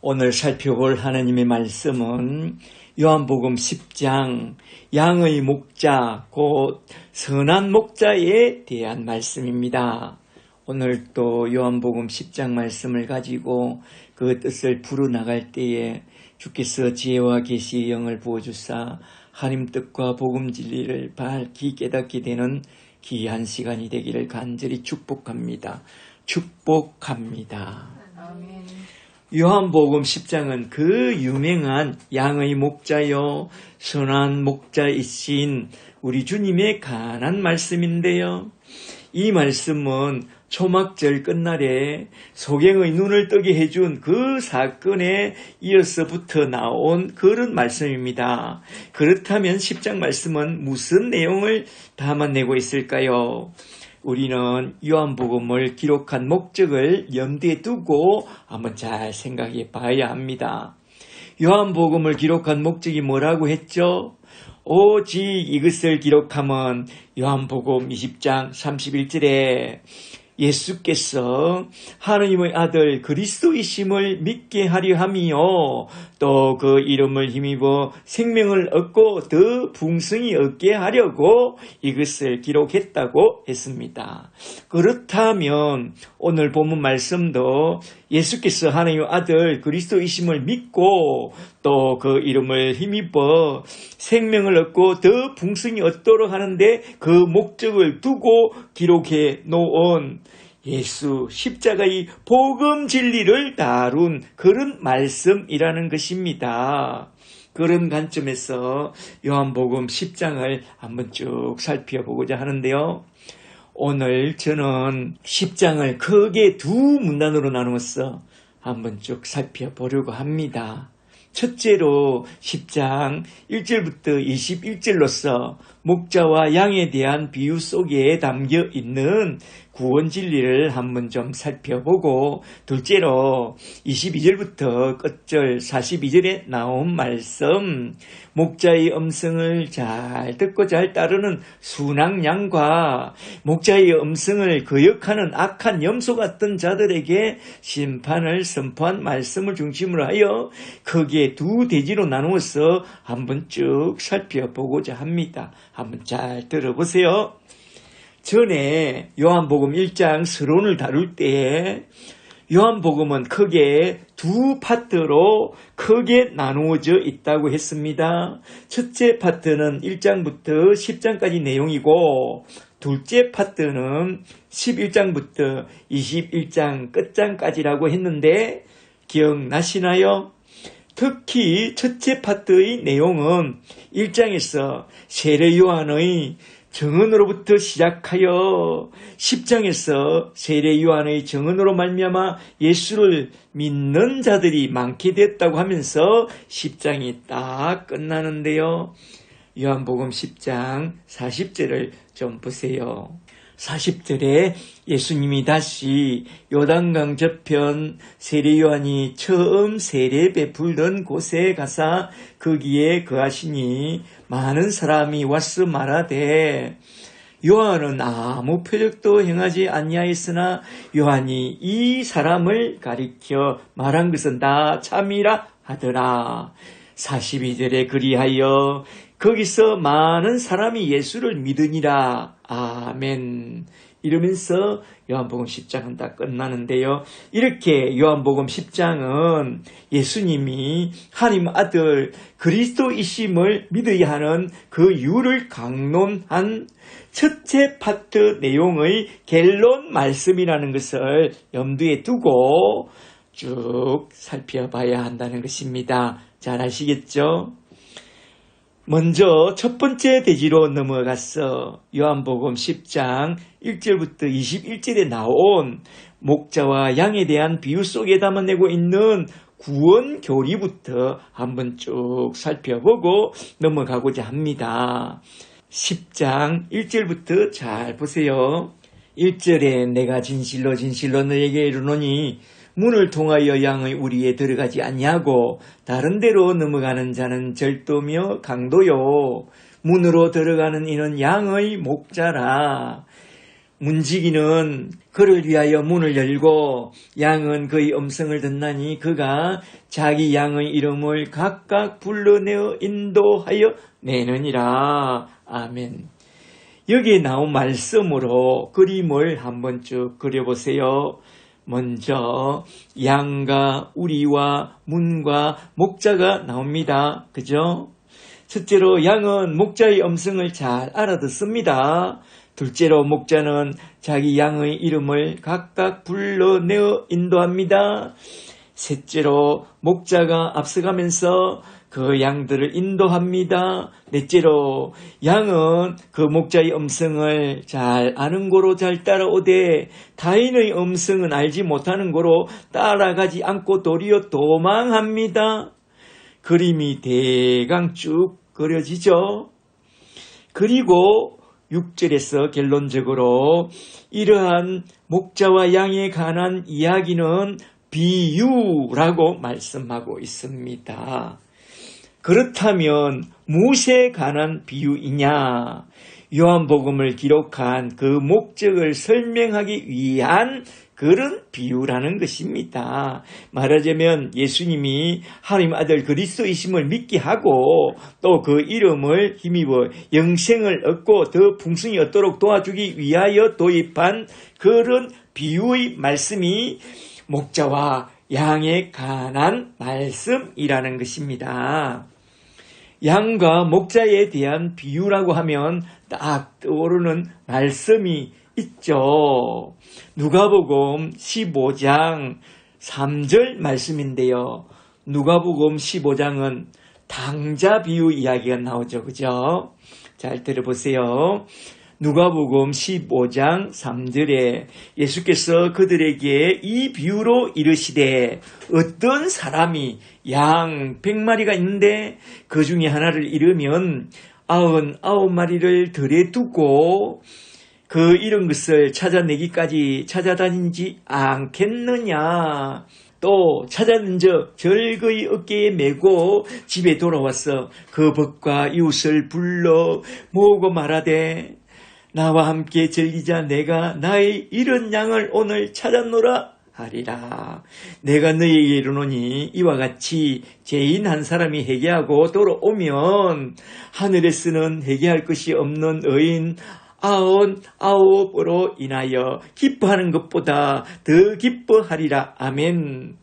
오늘 살펴볼 하나님의 말씀은 요한복음 10장 양의 목자 곧 선한 목자에 대한 말씀입니다. 오늘 또 요한복음 10장 말씀을 가지고 그 뜻을 풀어나갈 때에 주께서 지혜와 계시의 영을 부어주사 하나님 뜻과 복음 진리를 밝히 깨닫게 되는 귀한 시간이 되기를 간절히 축복합니다. 축복합니다. 아멘. 요한복음 10장은 그 유명한 양의 목자요 선한 목자이신 우리 주님의 관한 말씀인데요. 이 말씀은 초막절 끝날에 소경의 눈을 뜨게 해준 그 사건에 이어서부터 나온 그런 말씀입니다. 그렇다면 10장 말씀은 무슨 내용을 담아내고 있을까요? 우리는 요한복음을 기록한 목적을 염두에 두고 한번 잘 생각해 봐야 합니다. 요한복음을 기록한 목적이 뭐라고 했죠? 오직 이것을 기록하면 요한복음 20장 31절에 예수께서 하느님의 아들 그리스도이심을 믿게 하려 함이요 또 그 이름을 힘입어 생명을 얻고 더 풍성히 얻게 하려고 이것을 기록했다고 했습니다. 그렇다면 오늘 본문 말씀도 예수께서 하느님의 아들 그리스도이심을 믿고 또 그 이름을 힘입어 생명을 얻고 더 풍성히 얻도록 하는데 그 목적을 두고 기록해 놓은 예수 십자가의 복음 진리를 다룬 그런 말씀이라는 것입니다. 그런 관점에서 요한복음 10장을 한번 쭉 살펴보고자 하는데요. 오늘 저는 10장을 크게 두 문단으로 나누어서 한번 쭉 살펴보려고 합니다. 첫째로 10장 1절부터 21절로서 목자와 양에 대한 비유 속에 담겨 있는 구원 진리를 한번 좀 살펴보고, 둘째로 22절부터 끝절 42절에 나온 말씀, 목자의 음성을 잘 듣고 잘 따르는 순한 양과 목자의 음성을 거역하는 악한 염소 같은 자들에게 심판을 선포한 말씀을 중심으로 하여 크게 두 대지로 나누어서 한번 쭉 살펴보고자 합니다. 한번 잘 들어보세요. 전에 요한복음 1장 서론을 다룰 때에 요한복음은 크게 두 파트로 크게 나누어져 있다고 했습니다. 첫째 파트는 1장부터 10장까지 내용이고 둘째 파트는 11장부터 21장 끝장까지라고 했는데 기억나시나요? 특히 첫째 파트의 내용은 1장에서 세례 요한의 증언으로부터 시작하여 10장에서 세례 요한의 증언으로 말미암아 예수를 믿는 자들이 많게 됐다고 하면서 10장이 딱 끝나는데요. 요한복음 10장 40절을 좀 보세요. 40절에 예수님이 다시 요단강 저편 세례 요한이 처음 세례 베풀던 곳에 가사 거기에 거하시니 많은 사람이 와서 말하되 요한은 아무 표적도 행하지 아니하였으나 요한이 이 사람을 가리켜 말한 것은 다 참이라 하더라. 42절에 그리하여 거기서 많은 사람이 예수를 믿으니라. 아멘. 이러면서 요한복음 10장은 다 끝나는데요. 이렇게 요한복음 10장은 예수님이 하나님 아들 그리스도이심을 믿어야 하는 그 이유를 강론한 첫째 파트 내용의 결론 말씀이라는 것을 염두에 두고 쭉 살펴봐야 한다는 것입니다. 잘 아시겠죠? 먼저 첫 번째 대지로 넘어가서 요한복음 10장 1절부터 21절에 나온 목자와 양에 대한 비유 속에 담아내고 있는 구원 교리부터 한번 쭉 살펴보고 넘어가고자 합니다. 10장 1절부터 잘 보세요. 1절에 내가 진실로 진실로 너에게 이르노니 문을 통하여 양의 우리에 들어가지 아니하고 다른 데로 넘어가는 자는 절도며 강도요 문으로 들어가는 이는 양의 목자라. 문지기는 그를 위하여 문을 열고 양은 그의 음성을 듣나니 그가 자기 양의 이름을 각각 불러내어 인도하여 내느니라. 아멘. 여기에 나온 말씀으로 그림을 한번 쭉 그려보세요. 먼저 양과 우리와 문과 목자가 나옵니다. 그죠? 첫째로 양은 목자의 음성을 잘 알아듣습니다. 둘째로 목자는 자기 양의 이름을 각각 불러내어 인도합니다. 셋째로 목자가 앞서가면서 그 양들을 인도합니다. 넷째로 양은 그 목자의 음성을 잘 아는 고로 잘 따라오되 타인의 음성은 알지 못하는 고로 따라가지 않고 도리어 도망합니다. 그림이 대강 쭉 그려지죠. 그리고 6절에서 결론적으로 이러한 목자와 양에 관한 이야기는 비유라고 말씀하고 있습니다. 그렇다면 무엇에 관한 비유이냐? 요한복음을 기록한 그 목적을 설명하기 위한 그런 비유라는 것입니다. 말하자면 예수님이 하나님 아들 그리스도이심을 믿게 하고 또 그 이름을 힘입어 영생을 얻고 더 풍성히 얻도록 도와주기 위하여 도입한 그런 비유의 말씀이 목자와 양에 관한 말씀이라는 것입니다. 양과 목자에 대한 비유라고 하면 딱 떠오르는 말씀이 있죠. 누가복음 15장 3절 말씀인데요. 누가복음 15장은 당자 비유 이야기가 나오죠. 그죠? 잘 들어보세요. 누가복음 15장 3절에 예수께서 그들에게 이 비유로 이르시되 어떤 사람이 양 100마리가 있는데 그 중에 하나를 잃으면 99마리를 들에 두고 그 잃은 것을 찾아내기까지 찾아다니지 않겠느냐. 또 찾아낸적 절거이 어깨에 메고 집에 돌아와서 그 벗과 이웃을 불러 모으고 말하되 나와 함께 즐기자. 내가 나의 잃은 양을 오늘 찾았노라 하리라. 내가 너희에게 이르노니 이와 같이 죄인 한 사람이 회개하고 돌아오면 하늘에서는 회개할 것이 없는 의인 99으로 인하여 기뻐하는 것보다 더 기뻐하리라. 아멘.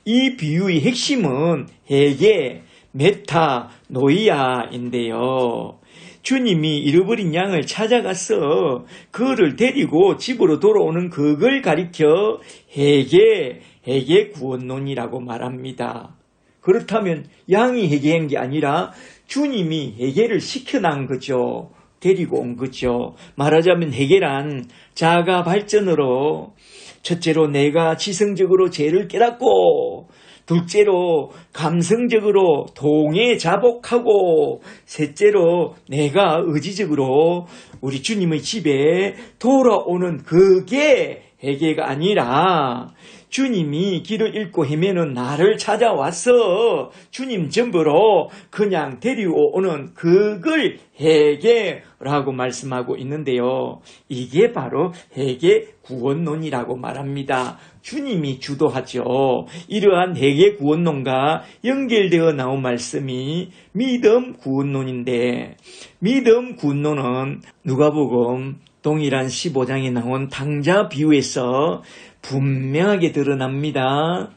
이 비유의 핵심은 회개, 메타, 노이아인데요. 주님이 잃어버린 양을 찾아가서 그를 데리고 집으로 돌아오는 그걸 가리켜 회개 구원론이라고 말합니다. 그렇다면 양이 회개한 게 아니라 주님이 회개를 시켜난 거죠. 데리고 온 거죠. 말하자면 회개란 자가 발전으로 첫째로 내가 지성적으로 죄를 깨닫고 둘째로 감성적으로 동해 자복하고 셋째로 내가 의지적으로 우리 주님의 집에 돌아오는 그게 회개가 아니라 주님이 길을 잃고 헤매는 나를 찾아와서 주님 전부로 그냥 데리고오는 그걸 회개라고 말씀하고 있는데요. 이게 바로 회개 구원론이라고 말합니다. 주님이 주도하죠. 이러한 회개 구원론과 연결되어 나온 말씀이 믿음 구원론인데 믿음 구원론은 누가복음 동일한 15장에 나온 당자 비유에서 분명하게 드러납니다.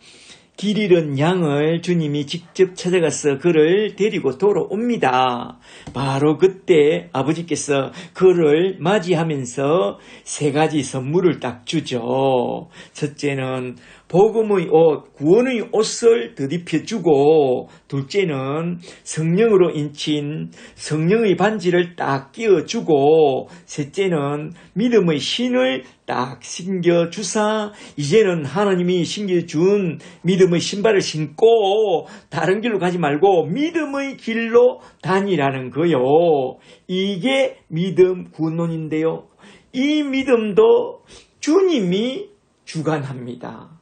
길 잃은 양을 주님이 직접 찾아가서 그를 데리고 돌아옵니다. 바로 그때 아버지께서 그를 맞이하면서 세 가지 선물을 딱 주죠. 첫째는 복음의 옷, 구원의 옷을 덧입혀주고 둘째는 성령으로 인친 성령의 반지를 딱 끼워주고 셋째는 믿음의 신을 딱 신겨주사 이제는 하나님이 신겨준 믿음의 신발을 신고 다른 길로 가지 말고 믿음의 길로 다니라는 거요. 이게 믿음 구원론인데요. 이 믿음도 주님이 주관합니다.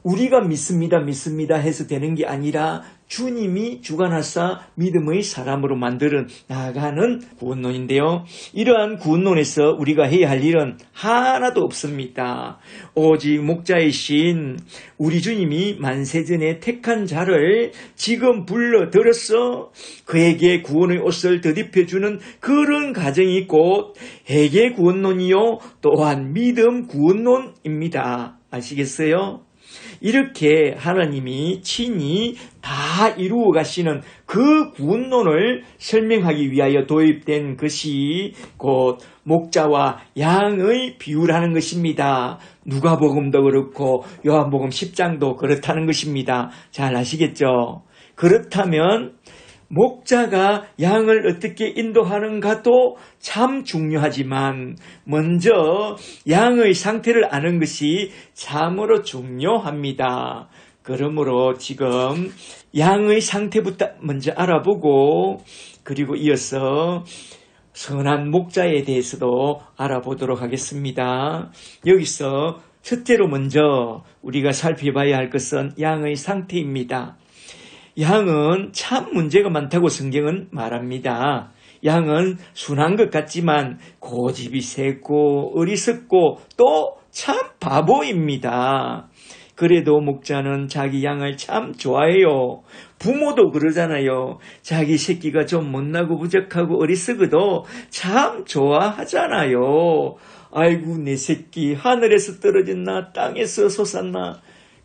우리가 믿습니다 해서 되는 게 아니라 주님이 주관하사 믿음의 사람으로 만들어 나아가는 구원론인데요. 이러한 구원론에서 우리가 해야 할 일은 하나도 없습니다. 오직 목자이신 우리 주님이 만세전에 택한 자를 지금 불러들어서 그에게 구원의 옷을 덧입혀주는 그런 과정이 곧 회개 구원론이요 또한 믿음 구원론입니다. 아시겠어요? 이렇게 하나님이 친히 다 이루어 가시는 그 구원론을 설명하기 위하여 도입된 것이 곧 목자와 양의 비유라는 것입니다. 누가복음도 그렇고 요한복음 10장도 그렇다는 것입니다. 잘 아시겠죠? 그렇다면 목자가 양을 어떻게 인도하는가도 참 중요하지만 먼저 양의 상태를 아는 것이 참으로 중요합니다. 그러므로 지금 양의 상태부터 먼저 알아보고 그리고 이어서 선한 목자에 대해서도 알아보도록 하겠습니다. 여기서 첫째로 먼저 우리가 살펴봐야 할 것은 양의 상태입니다. 양은 참 문제가 많다고 성경은 말합니다. 양은 순한 것 같지만 고집이 세고 어리석고 또 참 바보입니다. 그래도 목자는 자기 양을 참 좋아해요. 부모도 그러잖아요. 자기 새끼가 좀 못나고 부족하고 어리석어도 참 좋아하잖아요. 아이고 내 새끼 하늘에서 떨어졌나 땅에서 솟았나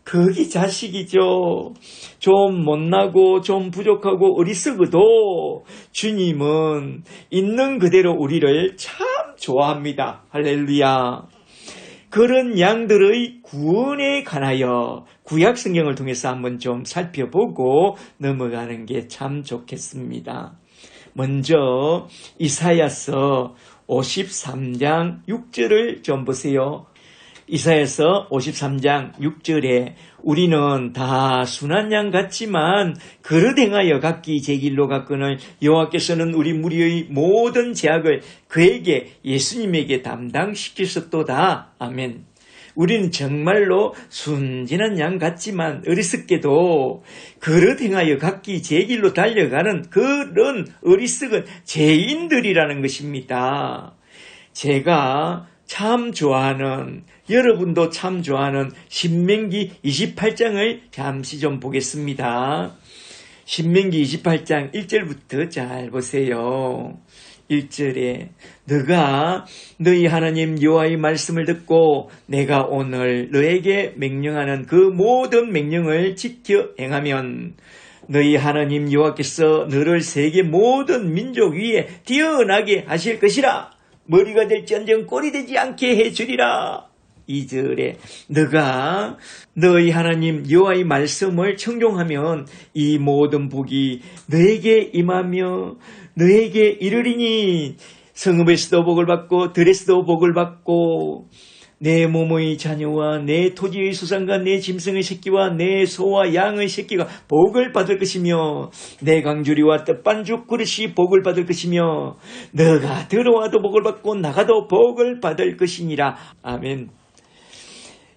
거기 자식이죠. 좀 못나고 좀 부족하고 어리석어도 주님은 있는 그대로 우리를 참 좋아합니다. 할렐루야. 그런 양들의 구원에 관하여 구약 성경을 통해서 한번 좀 살펴보고 넘어가는 게 참 좋겠습니다. 먼저 이사야서 53장 6절을 좀 보세요. 이사야서 53장 6절에 우리는 다 순한 양 같지만 그릇 행하여 각기 제 길로 갔거늘 여호와께서는 우리 무리의 모든 죄악을 그에게 예수님에게 담당시키셨도다. 아멘. 우리는 정말로 순진한 양 같지만 어리석게도 그릇 행하여 각기 제 길로 달려가는 그런 어리석은 죄인들이라는 것입니다. 제가 참 좋아하는 여러분도 참 좋아하는 신명기 28장을 잠시 좀 보겠습니다. 신명기 28장 1절부터 잘 보세요. 1절에 너가 너희 하나님 여호와의 말씀을 듣고 내가 오늘 너에게 명령하는 그 모든 명령을 지켜 행하면 너희 하나님 여호와께서 너를 세계 모든 민족 위에 뛰어나게 하실 것이라. 머리가 될지언정 꼴이 되지 않게 해주리라. 2절에 너가 너희 하나님 여호와의 말씀을 청종하면 이 모든 복이 너에게 임하며 너에게 이르리니 성읍에서도 복을 받고 들에서도 복을 받고 내 몸의 자녀와 내 토지의 수산과 내 짐승의 새끼와 내 소와 양의 새끼가 복을 받을 것이며 내 강주리와 떡반죽 그릇이 복을 받을 것이며 너가 들어와도 복을 받고 나가도 복을 받을 것이니라. 아멘.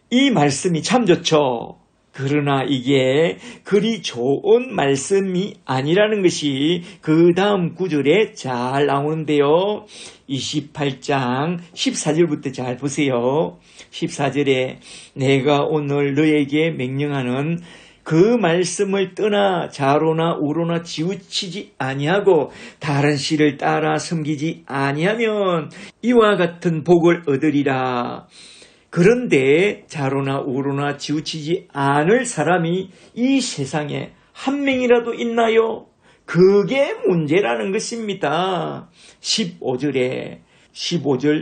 이 말씀이 참 좋죠. 그러나 이게 그리 좋은 말씀이 아니라는 것이 그 다음 구절에 잘 나오는데요. 28장 14절부터 잘 보세요. 14절에 내가 오늘 너에게 명령하는 그 말씀을 떠나 좌로나 우로나 치우치지 아니하고 다른 씨를 따라 섬기지 아니하면 이와 같은 복을 얻으리라. 그런데 좌로나 우로나 치우치지 않을 사람이 이 세상에 한 명이라도 있나요? 그게 문제라는 것입니다. 15절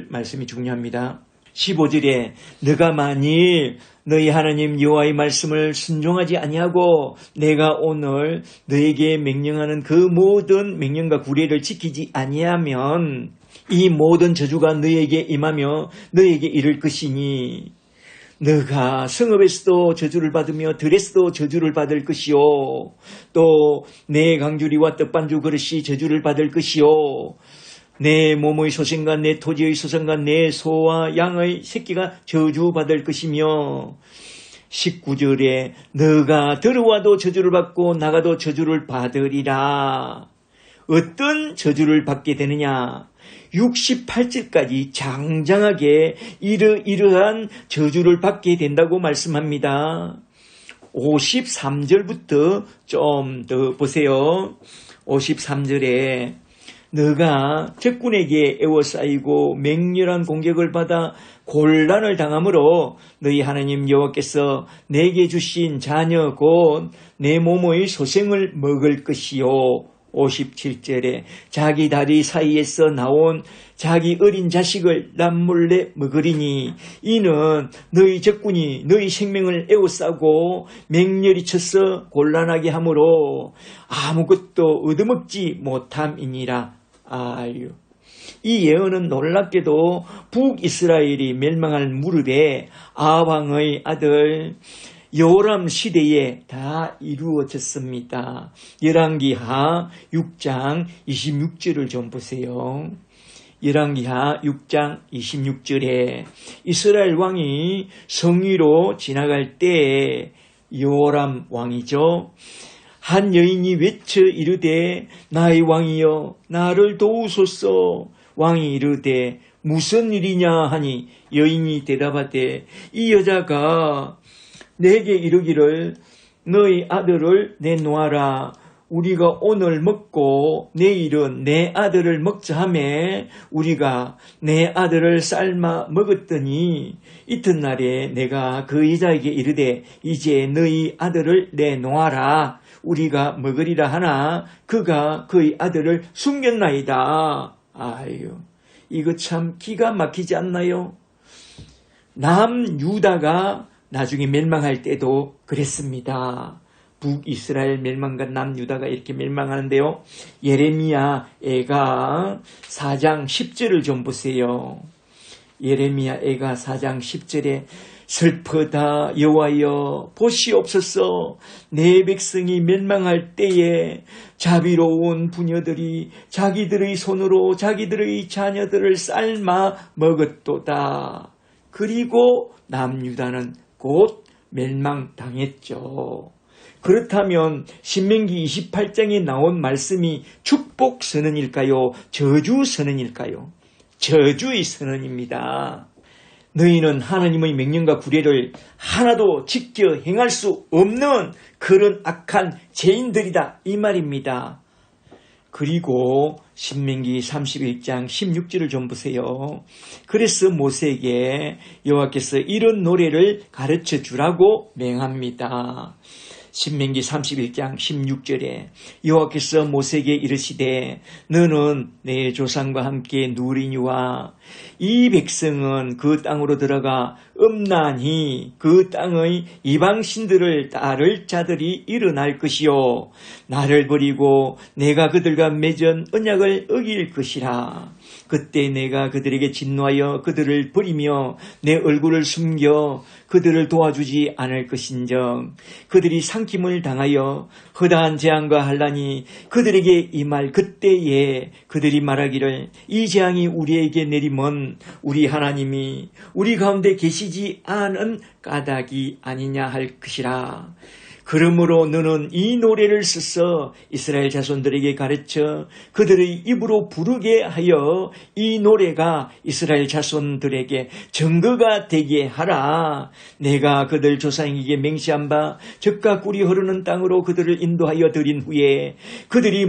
말씀이 중요합니다. 15절에 너가 만일 너희 하나님 여호와의 말씀을 순종하지 아니하고 내가 오늘 너에게 명령하는 그 모든 명령과 구례를 지키지 아니하면 이 모든 저주가 너에게 임하며 너에게 이를 것이니 너가 성읍에서도 저주를 받으며 들에서도 저주를 받을 것이요 또 내 강주리와 떡반죽 그릇이 저주를 받을 것이요 내 몸의 소생과 내 토지의 소생과 내 소와 양의 새끼가 저주받을 것이며 19절에 너가 들어와도 저주를 받고 나가도 저주를 받으리라. 어떤 저주를 받게 되느냐? 68절까지 장장하게 이러이러한 저주를 받게 된다고 말씀합니다. 53절부터 좀 더 보세요. 53절에 너가 적군에게 애워싸이고 맹렬한 공격을 받아 곤란을 당함으로 너희 하나님 여호와께서 내게 주신 자녀 곧 내 몸의 소생을 먹을 것이요. 57절에 자기 다리 사이에서 나온 자기 어린 자식을 남몰래 먹으리니 이는 너희 적군이 너희 생명을 에워싸고 맹렬히 쳐서 곤란하게 하므로 아무것도 얻어먹지 못함이니라. 아유. 이 예언은 놀랍게도 북이스라엘이 멸망할 무렵에 아왕의 아들 요람 시대에 다 이루어졌습니다. 열왕기하 6장 26절을 좀 보세요. 열왕기하 6장 26절에 이스라엘 왕이 성위로 지나갈 때에 요람 왕이죠. 한 여인이 외쳐 이르되 나의 왕이여 나를 도우소서. 왕이 이르되 무슨 일이냐 하니 여인이 대답하되 이 여자가 내게 이르기를 너희 아들을 내놓아라. 우리가 오늘 먹고 내일은 내 아들을 먹자 하매 우리가 내 아들을 삶아 먹었더니 이튿날에 내가 그 여자에게 이르되 이제 너희 아들을 내놓아라. 우리가 먹으리라 하나 그가 그의 아들을 숨겼나이다. 아유, 이거 참 기가 막히지 않나요? 남유다가 나중에 멸망할 때도 그랬습니다. 북이스라엘 멸망과 남유다가 이렇게 멸망하는데요. 예레미야 애가 4장 10절을 좀 보세요. 예레미야 애가 4장 10절에 슬프다 여호와여 보시옵소서. 내 백성이 멸망할 때에 자비로운 부녀들이 자기들의 손으로 자기들의 자녀들을 삶아 먹었도다. 그리고 남유다는 곧 멸망당했죠. 그렇다면 신명기 28장에 나온 말씀이 축복 선언일까요? 저주 선언일까요? 저주의 선언입니다. 너희는 하나님의 명령과 구례를 하나도 지켜 행할 수 없는 그런 악한 죄인들이다 이 말입니다. 그리고 신명기 31장 16절을 좀 보세요. 그래서 모세에게 여호와께서 이런 노래를 가르쳐 주라고 명합니다. 신명기 31장 16절에 여호와께서 모세에게 이르시되 너는 내 조상과 함께 누리니와 이 백성은 그 땅으로 들어가 음란히 그 땅의 이방신들을 따를 자들이 일어날 것이요 나를 버리고 내가 그들과 맺은 언약을 어길 것이라. 그때 내가 그들에게 진노하여 그들을 버리며 내 얼굴을 숨겨 그들을 도와주지 않을 것인정 그들이 삼킴을 당하여 허다한 재앙과 환난이 그들에게 임할 그때에 그들이 말하기를 이 재앙이 우리에게 내림은 우리 하나님이 우리 가운데 계시지 않은 까닭이 아니냐 할 것이라. 그러므로 너는 이 노래를 써서 이스라엘 자손들에게 가르쳐 그들의 입으로 부르게 하여 이 노래가 이스라엘 자손들에게 증거가 되게 하라. 내가 그들 조상에게 맹세한 바 젖과 꿀이 흐르는 땅으로 그들을 인도하여 드린 후에 그들이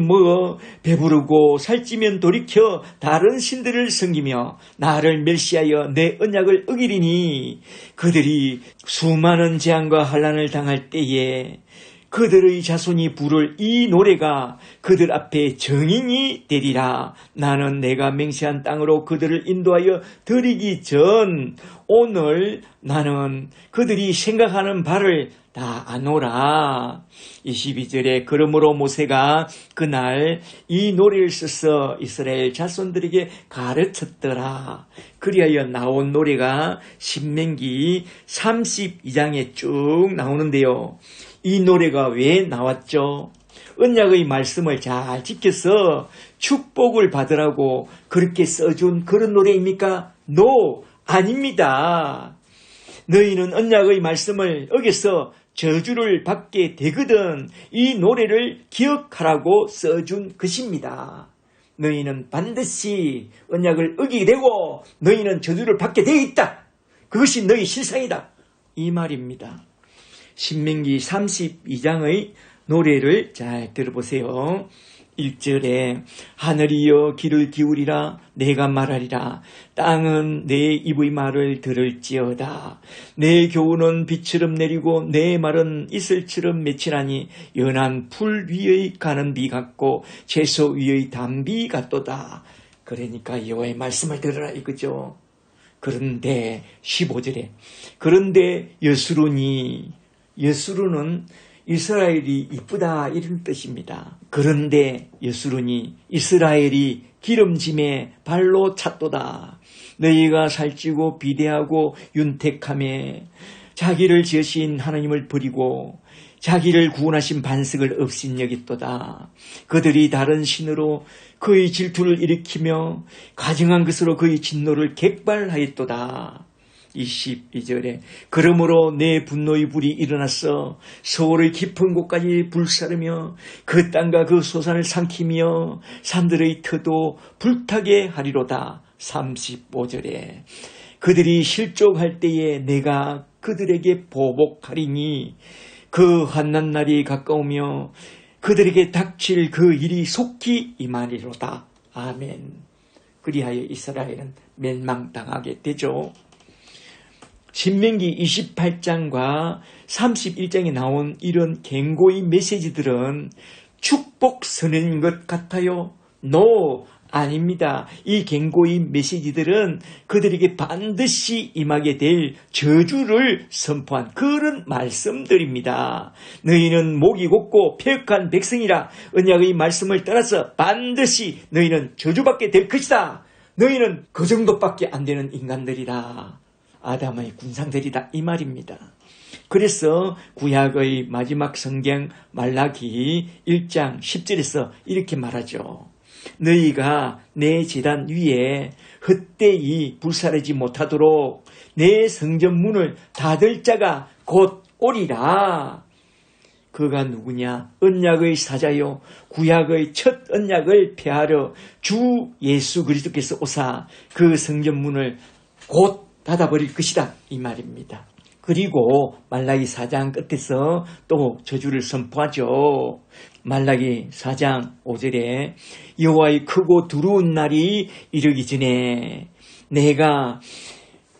배부르고 살찌면 돌이켜 다른 신들을 섬기며 나를 멸시하여 내 언약을 어기리니 그들이 수많은 재앙과 환난을 당할 때에 그들의 자손이 부를 이 노래가 그들 앞에 정인이 되리라. 나는 내가 맹세한 땅으로 그들을 인도하여 드리기 전 오늘 나는 그들이 생각하는 바를 다 아노라. 22절에 그러므로 모세가 그날 이 노래를 써서 이스라엘 자손들에게 가르쳤더라. 그리하여 나온 노래가 신명기 32장에 쭉 나오는데요. 이 노래가 왜 나왔죠? 언약의 말씀을 잘 지켜서 축복을 받으라고 그렇게 써준 그런 노래입니까? No, 아닙니다. 너희는 언약의 말씀을 어겨서 저주를 받게 되거든. 이 노래를 기억하라고 써준 것입니다. 너희는 반드시 언약을 어기게 되고 너희는 저주를 받게 되어 있다. 그것이 너희 실상이다. 이 말입니다. 신명기 32장의 노래를 잘 들어보세요. 1절에 하늘이여 귀를 기울이라 내가 말하리라. 땅은 내 입의 말을 들을지어다. 내 교훈은 비처럼 내리고 내 말은 이슬처럼 맺히나니 연한 풀 위의 가는 비 같고 채소 위의 단비 같도다. 그러니까 여호와의 말씀을 들으라 이거죠. 그런데 15절에 그런데 여수론은 이스라엘이 이쁘다 이런 뜻입니다. 그런데 여수론이 이스라엘이 기름짐에 발로 찼도다. 너희가 살찌고 비대하고 윤택함에 자기를 지으신 하나님을 버리고 자기를 구원하신 반석을 없인 여겼도다. 그들이 다른 신으로 그의 질투를 일으키며 가증한 것으로 그의 진노를 객발하였도다. 22절에 그러므로 내 분노의 불이 일어났어 서울의 깊은 곳까지 불사르며 그 땅과 그 소산을 삼키며 산들의 터도 불타게 하리로다. 35절에 그들이 실족할 때에 내가 그들에게 보복하리니 그 환난 날이 가까우며 그들에게 닥칠 그 일이 속히 임하리로다. 아멘. 그리하여 이스라엘은 멸망당하게 되죠. 신명기 28장과 31장에 나온 이런 경고의 메시지들은 축복 선언인 것 같아요? No, 아닙니다. 이 경고의 메시지들은 그들에게 반드시 임하게 될 저주를 선포한 그런 말씀들입니다. 너희는 목이 곧고 폐역한 백성이라 언약의 말씀을 따라서 반드시 너희는 저주받게 될 것이다. 너희는 그 정도밖에 안 되는 인간들이다. 아담의 군상들이다 이 말입니다. 그래서 구약의 마지막 성경 말라기 1장 10절에서 이렇게 말하죠. 너희가 내 제단 위에 헛되이 불사르지 못하도록 내 성전문을 닫을 자가 곧 오리라. 그가 누구냐? 언약의 사자요 구약의 첫 언약을 폐하러 주 예수 그리스도께서 오사 그 성전문을 곧 닫아버릴 것이다 이 말입니다. 그리고 말라기 4장 끝에서 또 저주를 선포하죠. 말라기 4장 5절에 여호와의 크고 두려운 날이 이르기 전에 내가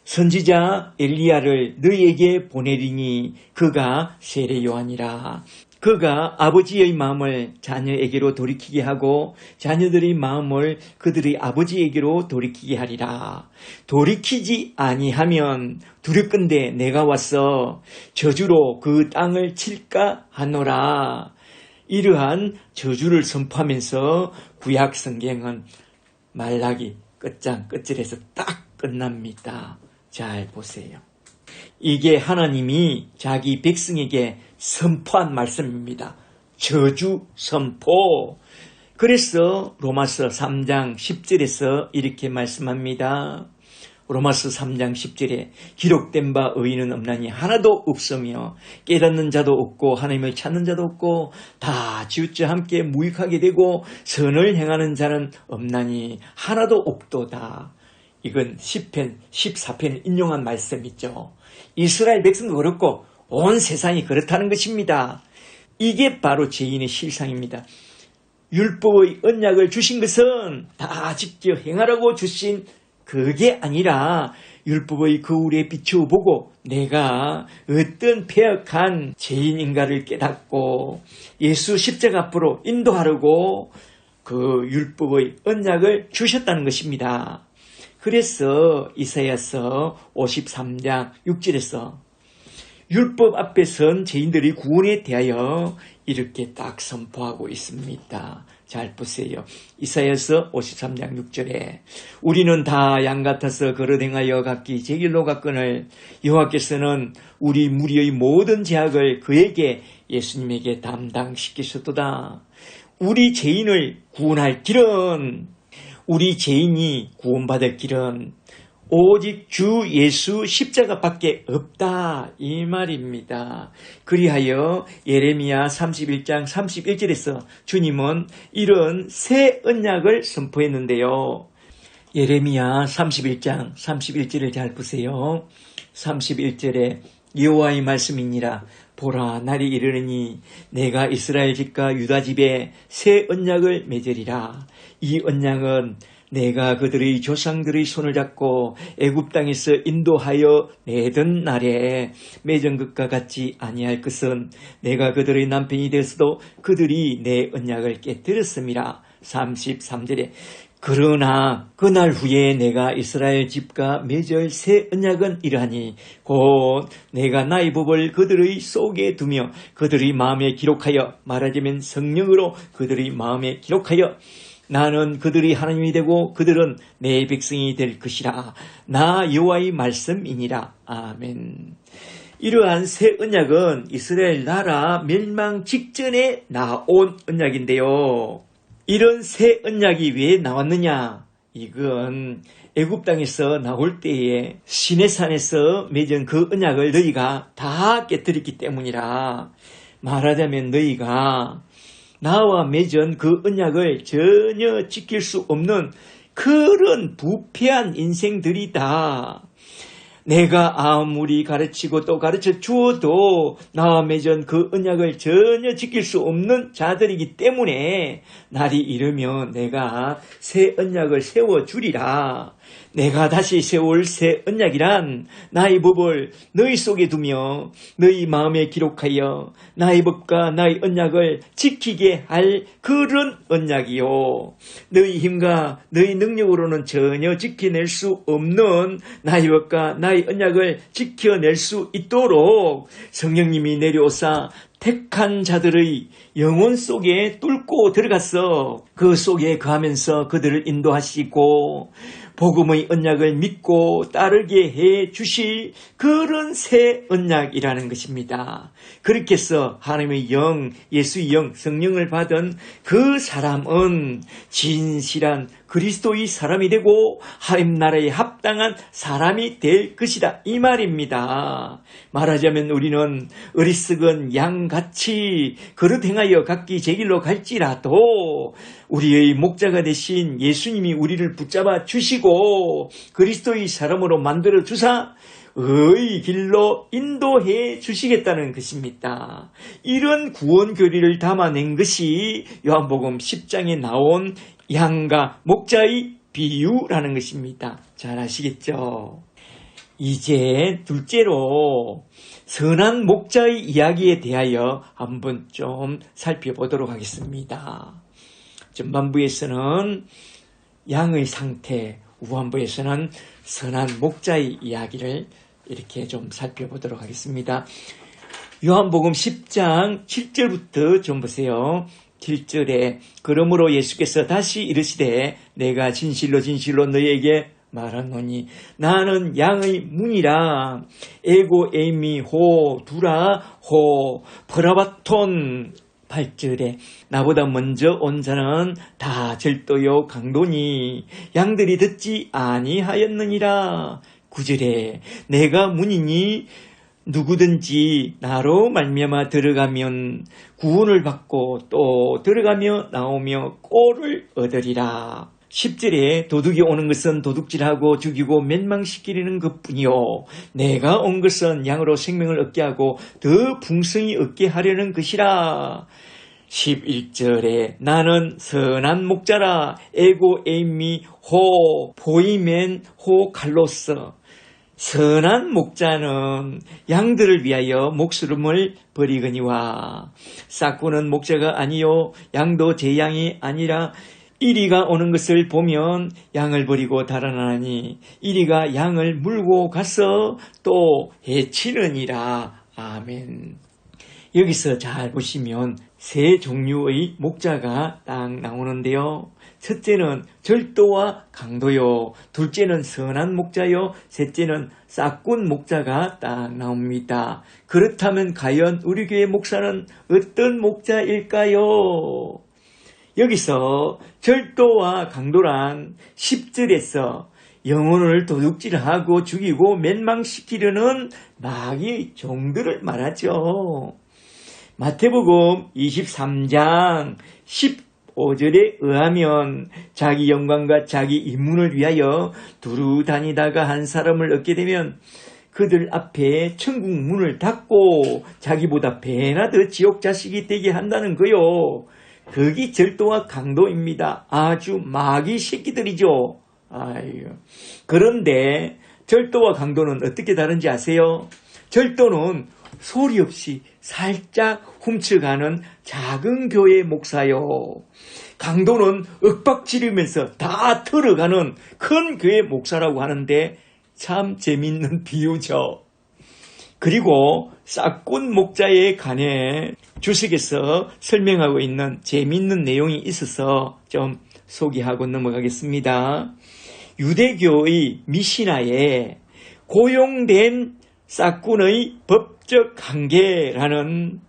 선지자 엘리야를 너희에게 보내리니 그가 세례 요한이라. 그가 아버지의 마음을 자녀에게로 돌이키게 하고 자녀들의 마음을 그들의 아버지에게로 돌이키게 하리라. 돌이키지 아니하면 두렵건대 내가 와서 저주로 그 땅을 칠까 하노라. 이러한 저주를 선포하면서 구약 성경은 말라기 끝장 끝절에서 딱 끝납니다. 잘 보세요. 이게 하나님이 자기 백성에게 선포한 말씀입니다. 저주 선포. 그래서 로마서 3장 10절에서 이렇게 말씀합니다. 로마서 3장 10절에 기록된 바 의인은 없나니 하나도 없으며 깨닫는 자도 없고 하나님을 찾는 자도 없고 다 지우쳐 함께 무익하게 되고 선을 행하는 자는 없나니 하나도 없도다. 이건 시편 14편 인용한 말씀이죠. 이스라엘 백성도 그렇고 온 세상이 그렇다는 것입니다. 이게 바로 죄인의 실상입니다. 율법의 언약을 주신 것은 다 지켜 행하라고 주신 그게 아니라 율법의 거울에 비추어보고 내가 어떤 폐역한 죄인인가를 깨닫고 예수 십자가 앞으로 인도하려고 그 율법의 언약을 주셨다는 것입니다. 그래서 이사야서 53장 6절에서 율법 앞에 선 죄인들의 구원에 대하여 이렇게 딱 선포하고 있습니다. 잘 보세요. 이사야서 53장 6절에 우리는 다 양 같아서 걸어 행하여 각기 제 길로 갔거늘 여호와께서는 우리 무리의 모든 죄악을 그에게 예수님에게 담당시키셨도다. 우리 죄인을 구원할 길은 우리 죄인이 구원받을 길은 오직 주 예수 십자가밖에 없다 이 말입니다. 그리하여 예레미야 31장 31절에서 주님은 이런 새 언약을 선포했는데요. 예레미야 31장 31절을 잘 보세요. 31절에 여호와의 말씀이니라. 보라, 날이 이르느니 내가 이스라엘 집과 유다 집에 새 언약을 맺으리라. 이 언약은 내가 그들의 조상들의 손을 잡고 애굽 땅에서 인도하여 내던 날에 맺은 것과 같지 아니할 것은 내가 그들의 남편이 되었어도 그들이 내 언약을 깨뜨렸음이라. 33절에 그러나 그날 후에 내가 이스라엘 집과 맺을 새 언약은 이러하니 곧 내가 나의 법을 그들의 속에 두며 그들의 마음에 기록하여, 말하자면 성령으로 그들의 마음에 기록하여 나는 그들의 하나님이 되고 그들은 내 백성이 될 것이라. 나 여호와의 말씀이니라. 아멘. 이러한 새 언약은 이스라엘 나라 멸망 직전에 나온 언약인데요. 이런 새 언약이 왜 나왔느냐? 이건 애굽 땅에서 나올 때에 시내산에서 맺은 그 언약을 너희가 다 깨뜨렸기 때문이라. 말하자면 너희가 나와 맺은 그 언약을 전혀 지킬 수 없는 그런 부패한 인생들이다. 내가 아무리 가르치고 또 가르쳐 주어도 나와 맺은 그 언약을 전혀 지킬 수 없는 자들이기 때문에 날이 이르면 내가 새 언약을 세워주리라. 내가 다시 세울 새 언약이란 나의 법을 너희 속에 두며 너희 마음에 기록하여 나의 법과 나의 언약을 지키게 할 그런 언약이요. 너희 힘과 너희 능력으로는 전혀 지켜낼 수 없는 나의 법과 나의 언약을 지켜낼 수 있도록 성령님이 내려오사 택한 자들의 영혼 속에 뚫고 들어가서 그 속에 거하면서 그들을 인도하시고 복음의 언약을 믿고 따르게 해 주실 그런 새 언약이라는 것입니다. 그렇게 해서 하나님의 영, 예수의 영, 성령을 받은 그 사람은 진실한 그리스도의 사람이 되고 하나님 나라에 합당한 사람이 될 것이다 이 말입니다. 말하자면 우리는 어리석은 양같이 그릇 행하여 각기 제 길로 갈지라도 우리의 목자가 되신 예수님이 우리를 붙잡아 주시고 그리스도의 사람으로 만들어 주사 의 길로 인도해 주시겠다는 것입니다. 이런 구원 교리를 담아낸 것이 요한복음 10장에 나온 양과 목자의 비유라는 것입니다. 잘 아시겠죠? 이제 둘째로 선한 목자의 이야기에 대하여 한번 좀 살펴보도록 하겠습니다. 전반부에서는 양의 상태, 후반부에서는 선한 목자의 이야기를 이렇게 좀 살펴보도록 하겠습니다. 요한복음 10장 7절부터 좀 보세요. 7절에 그러므로 예수께서 다시 이르시되 내가 진실로 진실로 너희에게 말하노니 나는 양의 문이라. 에고 에이미 호 두라 호 프라바톤. 8절에 나보다 먼저 온 자는 다 절도요 강도니 양들이 듣지 아니하였느니라. 9절에 내가 문이니 누구든지 나로 말미암아 들어가면 구원을 받고 또 들어가며 나오며 꼴을 얻으리라. 10절에 도둑이 오는 것은 도둑질하고 죽이고 멸망시키려는 것뿐이요 내가 온 것은 양으로 생명을 얻게 하고 더 풍성히 얻게 하려는 것이라. 11절에 나는 선한 목자라. 에고 에이미 호 보이멘 호 칼로스. 선한 목자는 양들을 위하여 목숨을 버리거니와 싹구는 목자가 아니요 양도 제 양이 아니라 이리가 오는 것을 보면 양을 버리고 달아나니 이리가 양을 물고 가서 또 해치느니라. 아멘. 여기서 잘 보시면 세 종류의 목자가 딱 나오는데요. 첫째는 절도와 강도요. 둘째는 선한 목자요. 셋째는 싹군 목자가 딱 나옵니다. 그렇다면 과연 우리 교회 목사는 어떤 목자일까요? 여기서 절도와 강도란 10절에서 영혼을 도둑질하고 죽이고 멸망시키려는 마귀의 종들을 말하죠. 마태복음 23장 15절에 의하면 자기 영광과 자기 인문을 위하여 두루 다니다가 한 사람을 얻게 되면 그들 앞에 천국 문을 닫고 자기보다 배나 더 지옥 자식이 되게 한다는 거요. 그게 절도와 강도입니다. 아주 마귀 새끼들이죠. 아유. 그런데 절도와 강도는 어떻게 다른지 아세요? 절도는 소리 없이 살짝 훔쳐가는 작은 교회 목사요. 강도는 윽박지르면서 다 털어가는 큰 교회 목사라고 하는데 참 재밌는 비유죠. 그리고 싹군 목자에 관해 주석에서 설명하고 있는 재밌는 내용이 있어서 좀 소개하고 넘어가겠습니다. 유대교의 미시나에 고용된 싹군의 법적 한계라는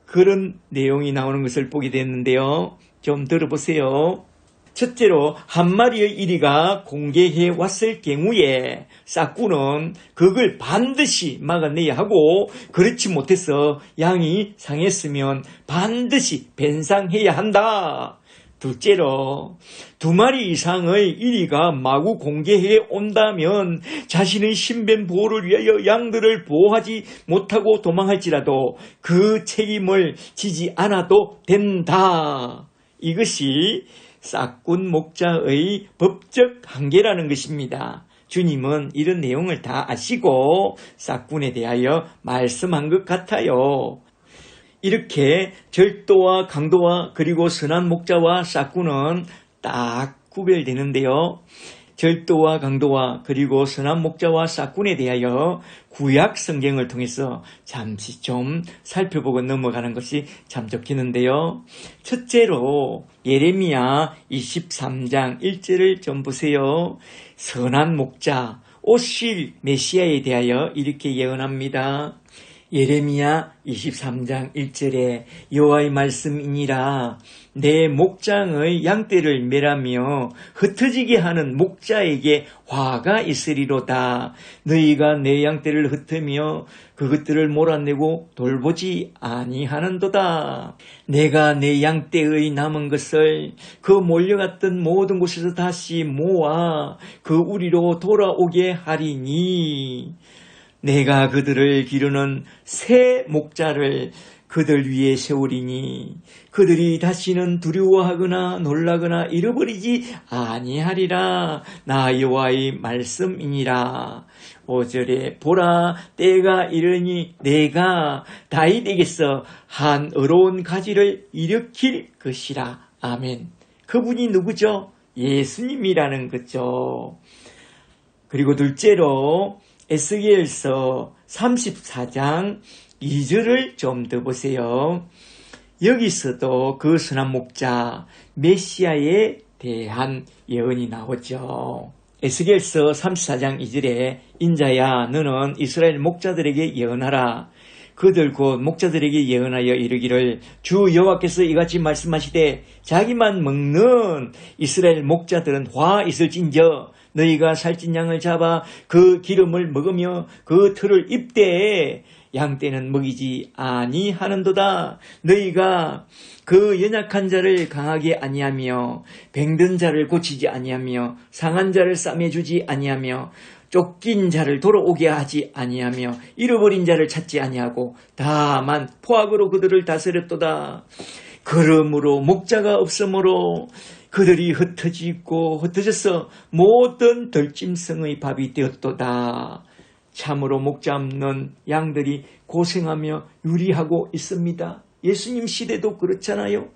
그런 내용이 나오는 것을 보게 됐는데요. 좀 들어보세요. 첫째로 한 마리의 이리가 공개해 왔을 경우에 싹군은 그걸 반드시 막아내야 하고 그렇지 못해서 양이 상했으면 반드시 변상해야 한다. 둘째로 두 마리 이상의 이리가 마구 공개해 온다면 자신의 신변 보호를 위하여 양들을 보호하지 못하고 도망할지라도 그 책임을 지지 않아도 된다. 이것이 싹군 목자의 법적 한계라는 것입니다. 주님은 이런 내용을 다 아시고 싹군에 대하여 말씀한 것 같아요. 이렇게 절도와 강도와 그리고 선한 목자와 싹군은 딱 구별되는데요. 절도와 강도와 그리고 선한 목자와 싹군에 대하여 구약 성경을 통해서 잠시 좀 살펴보고 넘어가는 것이 참 좋겠는데요. 첫째로 예레미야 23장 1절을 좀 보세요. 선한 목자 오실 메시아에 대하여 이렇게 예언합니다. 예레미야 23장 1절에 여호와의 말씀이니라 내 목장의 양떼를 멸하며 흩어지게 하는 목자에게 화가 있으리로다. 너희가 내 양떼를 흩으며 그것들을 몰아내고 돌보지 아니하는도다. 내가 내 양떼의 남은 것을 그 몰려갔던 모든 곳에서 다시 모아 그 우리로 돌아오게 하리니 내가 그들을 기르는 새 목자를 그들 위에 세우리니 그들이 다시는 두려워하거나 놀라거나 잃어버리지 아니하리라. 나 여호와의 말씀이니라. 5절에 보라 때가 이르니 내가 다윗에게서 한 어려운 가지를 일으킬 것이라. 아멘. 그분이 누구죠? 예수님이라는 거죠. 그리고 둘째로 에스겔서 34장 2절을 좀 더 보세요. 여기서도 그 선한 목자 메시아에 대한 예언이 나오죠. 에스겔서 34장 2절에 인자야 너는 이스라엘 목자들에게 예언하라. 그들 곧 목자들에게 예언하여 이르기를 주 여호와께서 이같이 말씀하시되 자기만 먹는 이스라엘 목자들은 화 있을진저 너희가 살찐 양을 잡아 그 기름을 먹으며 그 털을 입되 양떼는 먹이지 아니하는도다. 너희가 그 연약한 자를 강하게 아니하며 병든 자를 고치지 아니하며 상한 자를 싸매주지 아니하며 쫓긴 자를 돌아오게 하지 아니하며 잃어버린 자를 찾지 아니하고 다만 포악으로 그들을 다스렸도다. 그러므로 목자가 없으므로 그들이 흩어져서 모든 덜짐승의 밥이 되었도다. 참으로 목자 없는 양들이 고생하며 유리하고 있습니다. 예수님 시대도 그렇잖아요.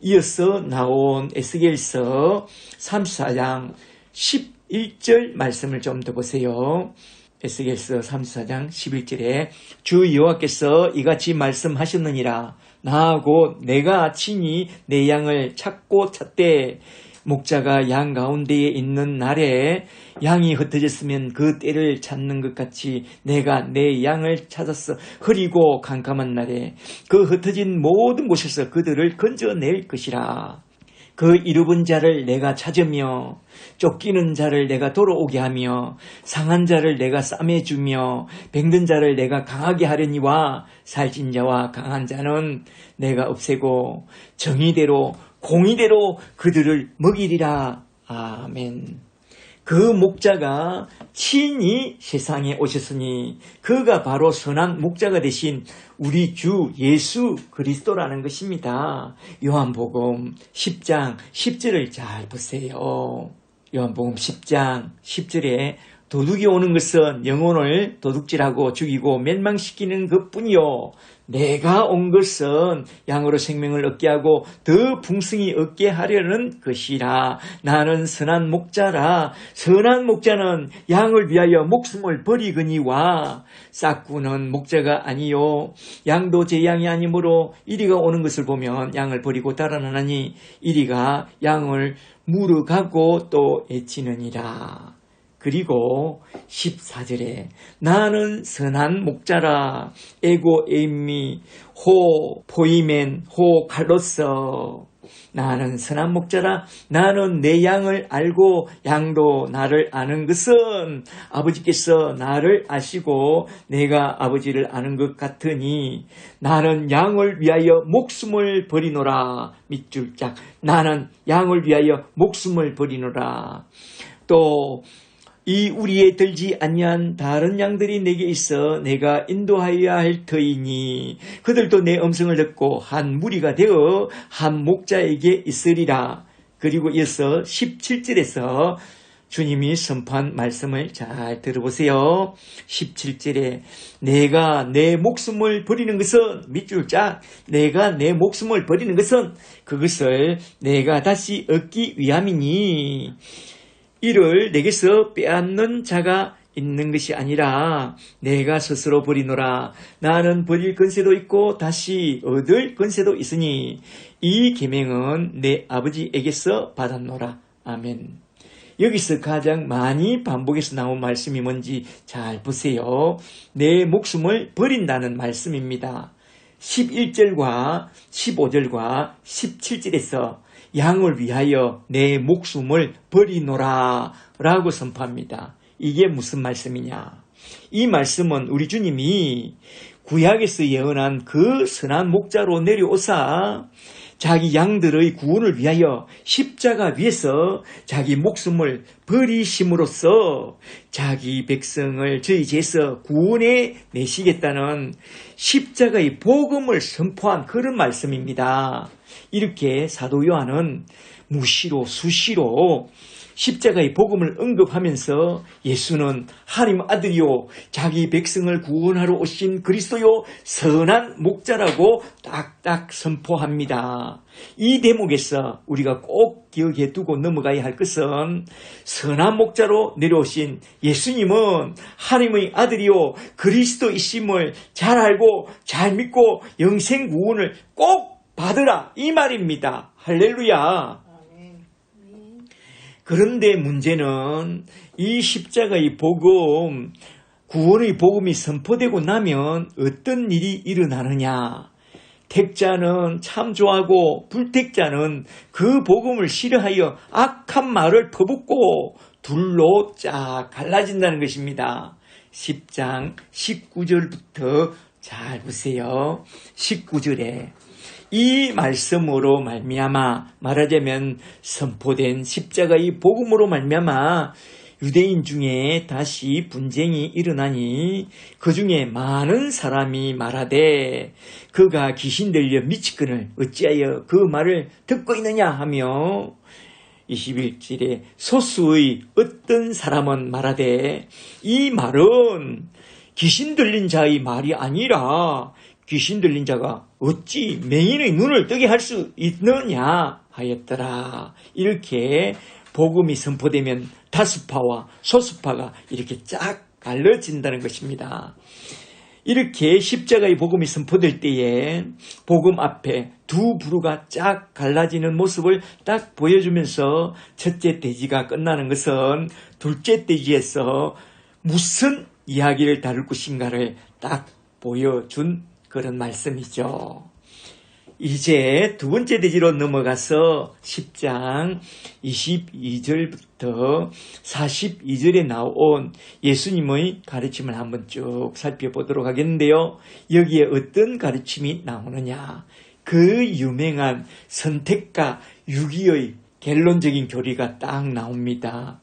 이어서 나온 에스겔서 34장 11절 말씀을 좀 더 보세요. 에스겔서 34장 11절에 주 여호와께서 이같이 말씀하셨느니라. 나 곧 내가 친히 내 양을 찾고 찾되 목자가 양 가운데에 있는 날에 양이 흩어졌으면 그 떼를 찾는 것 같이 내가 내 양을 찾았어. 흐리고 캄캄한 날에 그 흩어진 모든 곳에서 그들을 건져낼 것이라. 그 잃어본 자를 내가 찾으며 쫓기는 자를 내가 돌아오게 하며 상한 자를 내가 싸매주며 병든 자를 내가 강하게 하려니와 살찐 자와 강한 자는 내가 없애고 정의대로 공의대로 그들을 먹이리라. 아멘. 그 목자가 친히 세상에 오셨으니 그가 바로 선한 목자가 되신 우리 주 예수 그리스도라는 것입니다. 요한복음 10장 10절을 잘 보세요. 요한복음 10장 10절에 도둑이 오는 것은 영혼을 도둑질하고 죽이고 멸망시키는 것뿐이요 내가 온 것은 양으로 생명을 얻게 하고 더 풍성히 얻게 하려는 것이라. 나는 선한 목자라. 선한 목자는 양을 위하여 목숨을 버리거니와 싹구는 목자가 아니요 양도 제 양이 아니므로 이리가 오는 것을 보면 양을 버리고 달아나니 이리가 양을 물어가고 또 애치느니라. 그리고 14절에 나는 선한 목자라. 에고 에임미 호 포이멘 호 칼로서. 나는 선한 목자라. 나는 내 양을 알고 양도 나를 아는 것은 아버지께서 나를 아시고 내가 아버지를 아는 것 같으니 나는 양을 위하여 목숨을 버리노라. 밑줄 짝. 나는 양을 위하여 목숨을 버리노라. 또 이 우리에 들지 아니한 다른 양들이 내게 있어 내가 인도하여야 할 터이니 그들도 내 음성을 듣고 한 무리가 되어 한 목자에게 있으리라. 그리고 이어서 17절에서 주님이 선포한 말씀을 잘 들어보세요. 17절에 내가 내 목숨을 버리는 것은 밑줄 짝. 내가 내 목숨을 버리는 것은 그것을 내가 다시 얻기 위함이니 이를 내게서 빼앗는 자가 있는 것이 아니라 내가 스스로 버리노라. 나는 버릴 권세도 있고 다시 얻을 권세도 있으니 이 계명은 내 아버지에게서 받았노라. 아멘. 여기서 가장 많이 반복해서 나온 말씀이 뭔지 잘 보세요. 내 목숨을 버린다는 말씀입니다. 11절과 15절과 17절에서 양을 위하여 내 목숨을 버리노라 라고 선포합니다. 이게 무슨 말씀이냐? 이 말씀은 우리 주님이 구약에서 예언한 그 선한 목자로 내려오사 자기 양들의 구원을 위하여 십자가 위에서 자기 목숨을 버리심으로써 자기 백성을 저희 죄에서 구원해 내시겠다는 십자가의 복음을 선포한 그런 말씀입니다. 이렇게 사도 요한은 무시로 수시로 십자가의 복음을 언급하면서 예수는 하나님 아들이요 자기 백성을 구원하러 오신 그리스도요 선한 목자라고 딱딱 선포합니다. 이 대목에서 우리가 꼭 기억해 두고 넘어가야 할 것은 선한 목자로 내려오신 예수님은 하나님의 아들이요 그리스도이심을 잘 알고 잘 믿고 영생 구원을 꼭 받으라 이 말입니다. 할렐루야. 그런데 문제는 이 십자가의 복음, 구원의 복음이 선포되고 나면 어떤 일이 일어나느냐. 택자는 참 좋아하고 불택자는 그 복음을 싫어하여 악한 말을 퍼붓고 둘로 쫙 갈라진다는 것입니다. 10장 19절부터 잘 보세요. 19절에 이 말씀으로 말미암아 말하자면 선포된 십자가의 복음으로 말미암아 유대인 중에 다시 분쟁이 일어나니 그 중에 많은 사람이 말하되 그가 귀신 들려 미치거늘 어찌하여 그 말을 듣고 있느냐 하며 21절에 소수의 어떤 사람은 말하되 이 말은 귀신 들린 자의 말이 아니라 귀신 들린 자가 어찌 맹인의 눈을 뜨게 할 수 있느냐 하였더라. 이렇게 복음이 선포되면 다수파와 소수파가 이렇게 쫙 갈라진다는 것입니다. 이렇게 십자가의 복음이 선포될 때에 복음 앞에 두 부류가 쫙 갈라지는 모습을 딱 보여주면서 첫째 대지가 끝나는 것은 둘째 대지에서 무슨 이야기를 다룰 것인가를 딱 보여준 그런 말씀이죠. 이제 두 번째 대지로 넘어가서 10장 22절부터 42절에 나온 예수님의 가르침을 한번 쭉 살펴보도록 하겠는데요. 여기에 어떤 가르침이 나오느냐. 그 유명한 선택과 유기의 결론적인 교리가 딱 나옵니다.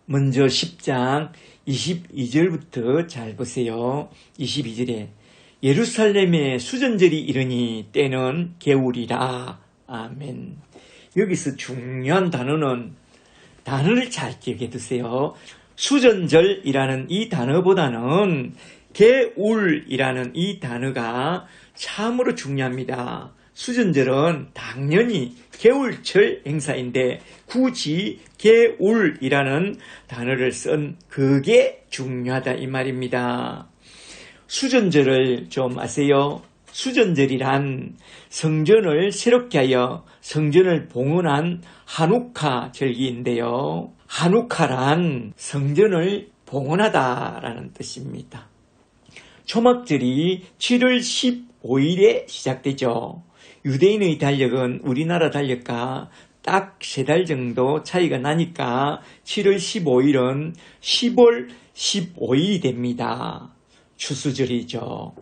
먼저 10장 22절부터 잘 보세요. 22절에 예루살렘에 수전절이 이르니 때는 겨울이라. 아멘. 여기서 중요한 단어를 잘 기억해 두세요. 수전절이라는 이 단어보다는 겨울이라는 이 단어가 참으로 중요합니다. 수전절은 당연히 겨울철 행사인데 굳이 겨울이라는 단어를 쓴 그게 중요하다 이 말입니다. 수전절을 좀 아세요? 수전절이란 성전을 새롭게 하여 성전을 봉헌한 하누카 절기인데요. 하누카란 성전을 봉헌하다라는 뜻입니다. 초막절이 7월 15일에 시작되죠. 유대인의 달력은 우리나라 달력과 딱 3달 정도 차이가 나니까 7월 15일은 10월 15일이 됩니다. 추수절이죠.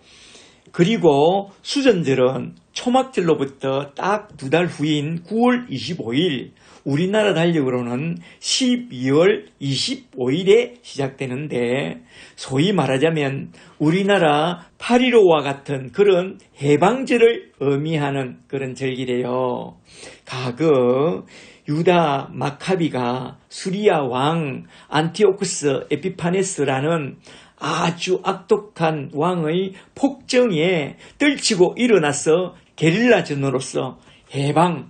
그리고 수전절은 초막절로부터 딱 2달 후인 9월 25일, 우리나라 달력으로는 12월 25일에 시작되는데 소위 말하자면 우리나라 8.15와 같은 그런 해방절을 의미하는 그런 절기래요. 과거 유다 마카비가 수리아 왕 안티오쿠스 에피파네스라는 아주 악독한 왕의 폭정에 떨치고 일어나서 게릴라전으로서 해방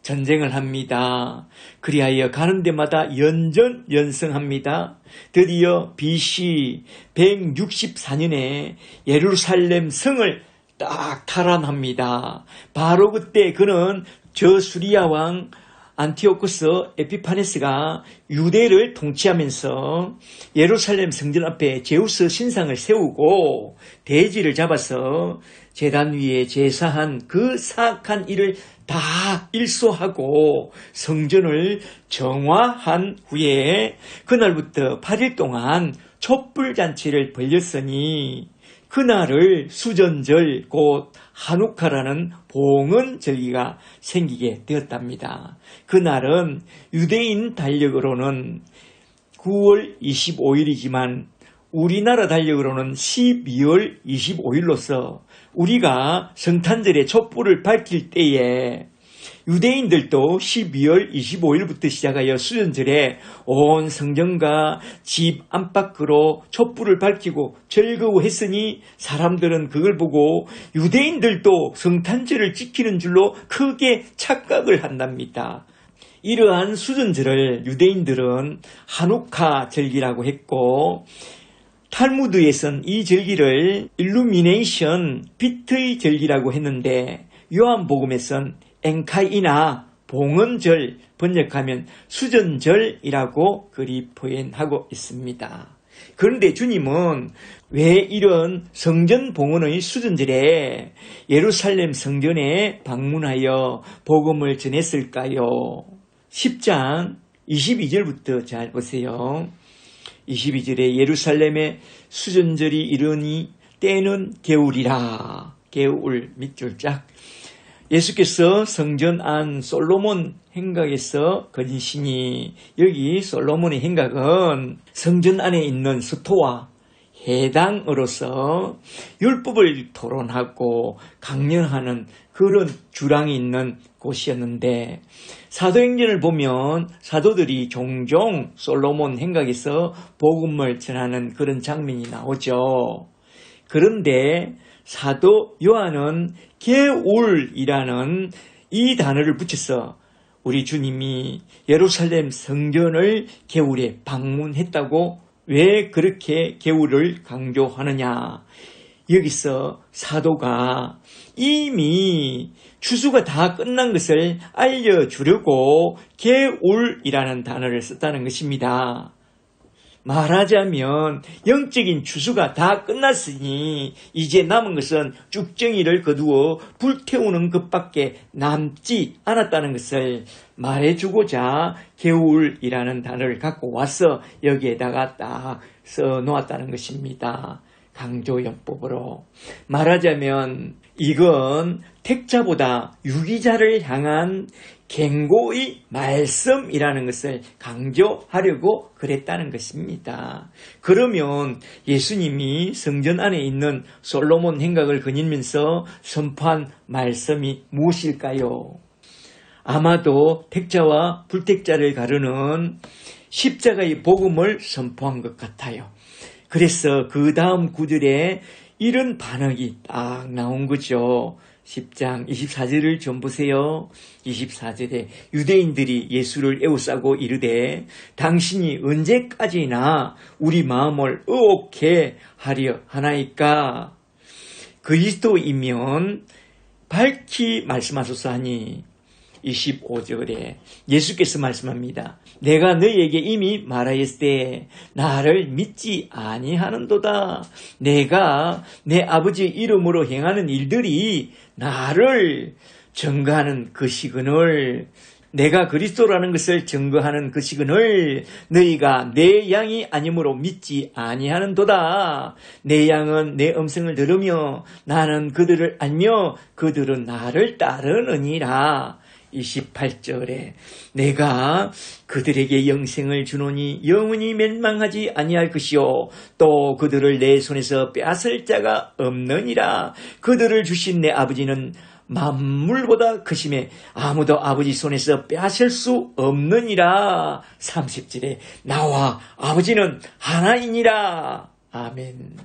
전쟁을 합니다. 그리하여 가는 데마다 연전연승합니다. 드디어 BC 164년에 예루살렘 성을 딱 탈환합니다. 바로 그때 그는 저 수리아 왕 안티오쿠스 에피파네스가 유대를 통치하면서 예루살렘 성전 앞에 제우스 신상을 세우고 대지를 잡아서 제단 위에 제사한 그 사악한 일을 다 일소하고 성전을 정화한 후에 그날부터 8일 동안 촛불잔치를 벌였으니 그날을 수전절 곧 하누카라는 봉헌절기가 생기게 되었답니다. 그날은 유대인 달력으로는 9월 25일이지만 우리나라 달력으로는 12월 25일로서 우리가 성탄절에 촛불을 밝힐 때에 유대인들도 12월 25일부터 시작하여 수전절에 온 성전과 집 안팎으로 촛불을 밝히고 즐거워했으니 사람들은 그걸 보고 유대인들도 성탄절을 지키는 줄로 크게 착각을 한답니다. 이러한 수전절을 유대인들은 하누카 절기라고 했고 탈무드에선 이 절기를 일루미네이션 빛의 절기라고 했는데 요한복음에선 엔카이나 봉헌절 번역하면 수전절이라고 그리 표현하고 있습니다. 그런데 주님은 왜 이런 성전 봉헌의 수전절에 예루살렘 성전에 방문하여 복음을 전했을까요? 10장 22절부터 잘 보세요. 22절에 예루살렘의 수전절이 이르니 때는 겨울이라. 겨울 밑줄 짝. 예수께서 성전 안 솔로몬 행각에서 거진 신이, 여기 솔로몬의 행각은 성전 안에 있는 수토와 해당으로서 율법을 토론하고 강령하는 그런 주랑이 있는 곳이었는데 사도행전을 보면 사도들이 종종 솔로몬 행각에서 복음을 전하는 그런 장면이 나오죠. 그런데 사도 요한은 겨울이라는 이 단어를 붙여서 우리 주님이 예루살렘 성전을 겨울에 방문했다고 왜 그렇게 겨울을 강조하느냐. 여기서 사도가 이미 추수가 다 끝난 것을 알려주려고 겨울이라는 단어를 썼다는 것입니다. 말하자면 영적인 추수가 다 끝났으니 이제 남은 것은 쭉정이를 거두어 불태우는 것밖에 남지 않았다는 것을 말해주고자 개울이라는 단어를 갖고 와서 여기에다가 딱 써놓았다는 것입니다. 강조용법으로 말하자면 이건 택자보다 유기자를 향한 경고의 말씀이라는 것을 강조하려고 그랬다는 것입니다. 그러면 예수님이 성전 안에 있는 솔로몬 행각을 거닐면서 선포한 말씀이 무엇일까요? 아마도 택자와 불택자를 가르는 십자가의 복음을 선포한 것 같아요. 그래서 그 다음 구절에 이런 반응이 딱 나온 거죠. 10장 24절을 좀 보세요. 24절에 유대인들이 예수를 에워싸고 이르되 당신이 언제까지나 우리 마음을 의혹해 하려 하나이까? 그리스도이면 밝히 말씀하소서 하니 25절에 예수께서 말씀합니다. 내가 너희에게 이미 말하였을 때 나를 믿지 아니하는도다. 내가 내 아버지 이름으로 행하는 일들이 나를 증거하는 것이거늘 내가 그리스도라는 것을 증거하는 것이거늘 너희가 내 양이 아니므로 믿지 아니하는도다. 내 양은 내 음성을 들으며 나는 그들을 알며 그들은 나를 따르느니라. 28절에 내가 그들에게 영생을 주노니 영원히 멸망하지 아니할 것이요 또 그들을 내 손에서 빼앗을 자가 없느니라. 그들을 주신 내 아버지는 만물보다 크심에 아무도 아버지 손에서 빼앗을 수 없느니라. 30절에 나와 아버지는 하나이니라. 아멘.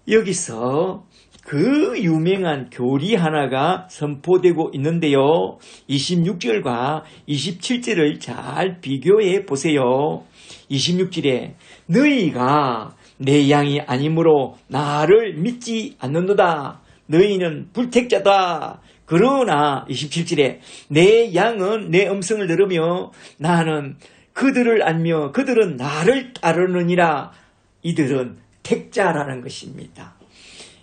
여기서 그 유명한 교리 하나가 선포되고 있는데요. 26절과 27절을 잘 비교해 보세요. 26절에 너희가 내 양이 아니므로 나를 믿지 않는도다. 너희는 불택자다. 그러나 27절에 내 양은 내 음성을 들으며 나는 그들을 알며 그들은 나를 따르느니라. 이들은 택자라는 것입니다.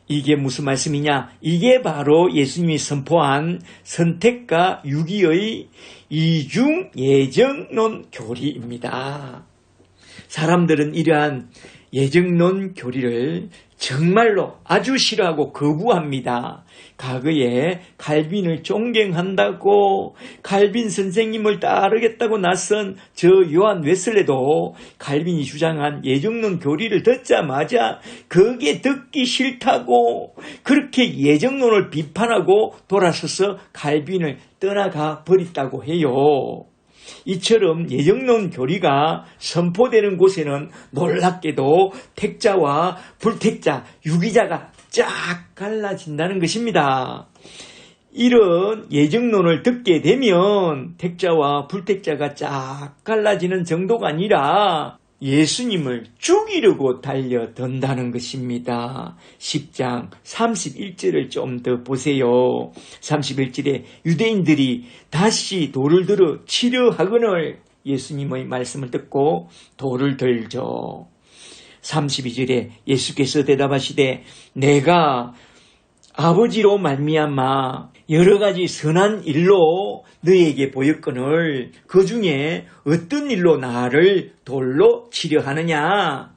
이게 무슨 말씀이냐? 이게 바로 예수님이 선포한 선택과 유기의 이중 예정론 교리입니다. 사람들은 이러한 예정론 교리를 정말로 아주 싫어하고 거부합니다. 과거에 칼빈을 존경한다고 칼빈 선생님을 따르겠다고 나선 저 요한 웨슬레도 칼빈이 주장한 예정론 교리를 듣자마자 그게 듣기 싫다고 그렇게 예정론을 비판하고 돌아서서 칼빈을 떠나가 버렸다고 해요. 이처럼 예정론 교리가 선포되는 곳에는 놀랍게도 택자와 불택자, 유기자가 쫙 갈라진다는 것입니다. 이런 예정론을 듣게 되면 택자와 불택자가 쫙 갈라지는 정도가 아니라 예수님을 죽이려고 달려든다는 것입니다. 10장 31절을 좀 더 보세요. 31절에 유대인들이 다시 돌을 들어 치려 하거늘 예수님의 말씀을 듣고 돌을 들죠. 32절에 예수께서 대답하시되 내가 아버지로 말미암아 여러 가지 선한 일로 너희에게 보였거늘 그 중에 어떤 일로 나를 돌로 치려 하느냐.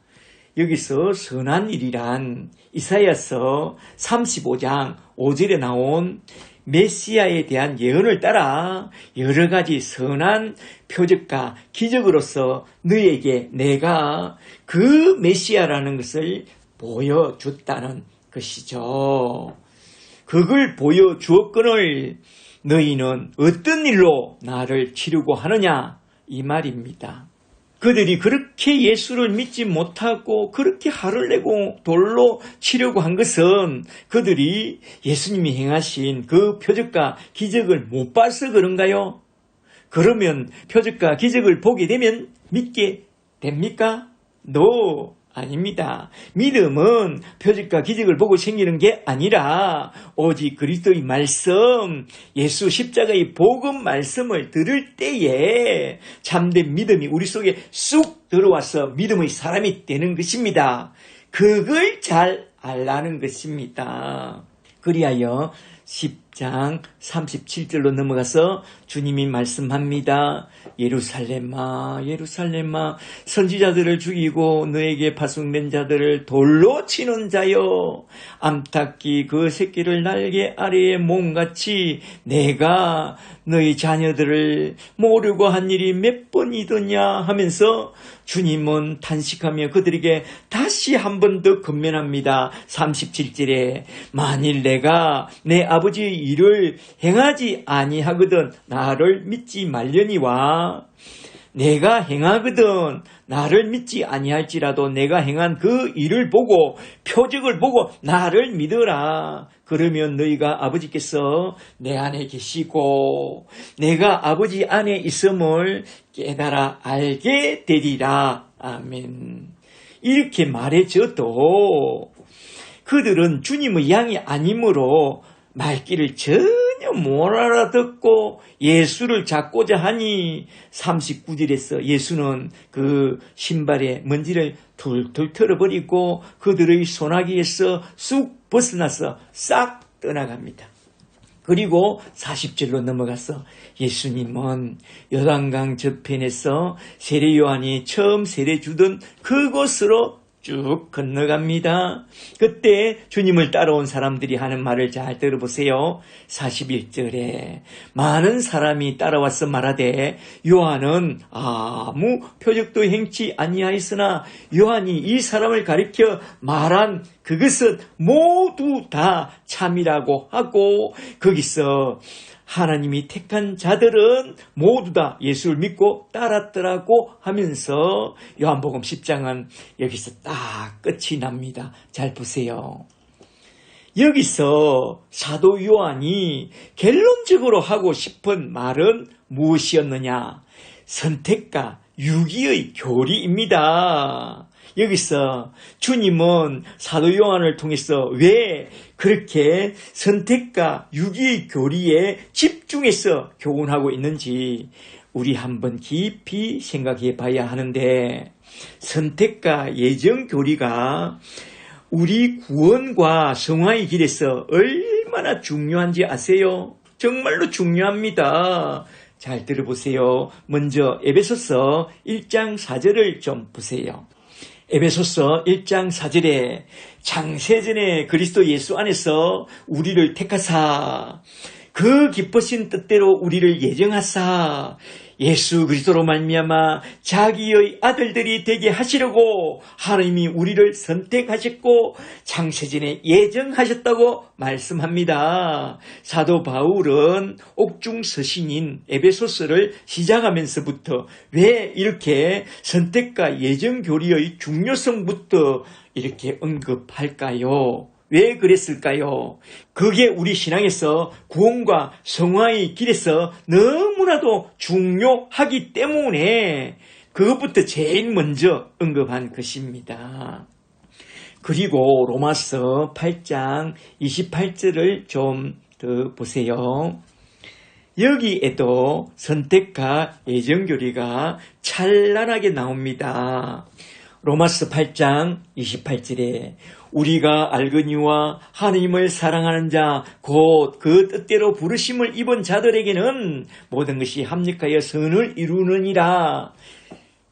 여기서 선한 일이란 이사야서 35장 5절에 나온 메시아에 대한 예언을 따라 여러 가지 선한 표적과 기적으로서 너희에게 내가 그 메시아라는 것을 보여줬다는 것이죠. 그걸 보여주었거늘 너희는 어떤 일로 나를 치려고 하느냐 이 말입니다. 그들이 그렇게 예수를 믿지 못하고 그렇게 화를 내고 돌로 치려고 한 것은 그들이 예수님이 행하신 그 표적과 기적을 못 봐서 그런가요? 그러면 표적과 기적을 보게 되면 믿게 됩니까? No. 아닙니다. 믿음은 표적과 기적을 보고 생기는 게 아니라 오직 그리스도의 말씀, 예수 십자가의 복음 말씀을 들을 때에 참된 믿음이 우리 속에 쑥 들어와서 믿음의 사람이 되는 것입니다. 그걸 잘 알라는 것입니다. 그리하여 10장 37절로 넘어가서 주님이 말씀합니다. 예루살렘아 예루살렘아 선지자들을 죽이고 너에게 파송된 자들을 돌로 치는 자여 암탉기 그 새끼를 날개 아래에 몸같이 내가 너희 자녀들을 모르고 한 일이 몇 번이더냐 하면서 주님은 탄식하며 그들에게 다시 한 번 더 권면합니다. 37절에 만일 내가 내 아버지의 일을 행하지 아니하거든 나를 믿지 말려니와 내가 행하거든 나를 믿지 아니할지라도 내가 행한 그 일을 보고 표적을 보고 나를 믿어라. 그러면 너희가 아버지께서 내 안에 계시고 내가 아버지 안에 있음을 깨달아 알게 되리라. 아멘. 이렇게 말해줘도 그들은 주님의 양이 아니므로 말귀를 전혀 못 알아듣고 예수를 잡고자 하니 39절에서 예수는 그 신발의 먼지를 툴툴 털어버리고 그들의 소나기에서 쑥 벗어나서 싹 떠나갑니다. 그리고 40절로 넘어가서 예수님은 요단강 저편에서 세례 요한이 처음 세례 주던 그곳으로 쭉 건너갑니다. 그때 주님을 따라온 사람들이 하는 말을 잘 들어보세요. 41절에 많은 사람이 따라와서 말하되 요한은 아무 표적도 행치 아니하였으나 요한이 이 사람을 가리켜 말한 그것은 모두 다 참이라고 하고 거기서 하나님이 택한 자들은 모두 다 예수를 믿고 따랐더라고 하면서 요한복음 10장은 여기서 딱 끝이 납니다. 잘 보세요. 여기서 사도 요한이 결론적으로 하고 싶은 말은 무엇이었느냐? 선택과 유기의 교리입니다. 여기서 주님은 사도 요한을 통해서 왜 그렇게 선택과 유기의 교리에 집중해서 교훈하고 있는지 우리 한번 깊이 생각해 봐야 하는데 선택과 예정 교리가 우리 구원과 성화의 길에서 얼마나 중요한지 아세요? 정말로 중요합니다. 잘 들어보세요. 먼저 에베소서 1장 4절을 좀 보세요. 에베소서 1장 4절에 창세전에 그리스도 예수 안에서 우리를 택하사 그 기쁘신 뜻대로 우리를 예정하사 예수 그리스도로 말미암아 자기의 아들들이 되게 하시려고 하나님이 우리를 선택하셨고 창세전에 예정하셨다고 말씀합니다. 사도 바울은 옥중 서신인 에베소서를 시작하면서부터 왜 이렇게 선택과 예정 교리의 중요성부터 이렇게 언급할까요? 왜 그랬을까요? 그게 우리 신앙에서 구원과 성화의 길에서 너무나도 중요하기 때문에 그것부터 제일 먼저 언급한 것입니다. 그리고 로마서 8장 28절을 좀 더 보세요. 여기에도 선택과 예정교리가 찬란하게 나옵니다. 로마서 8장 28절에 우리가 알거니와 하나님을 사랑하는 자 곧 그 뜻대로 부르심을 입은 자들에게는 모든 것이 합력하여 선을 이루느니라.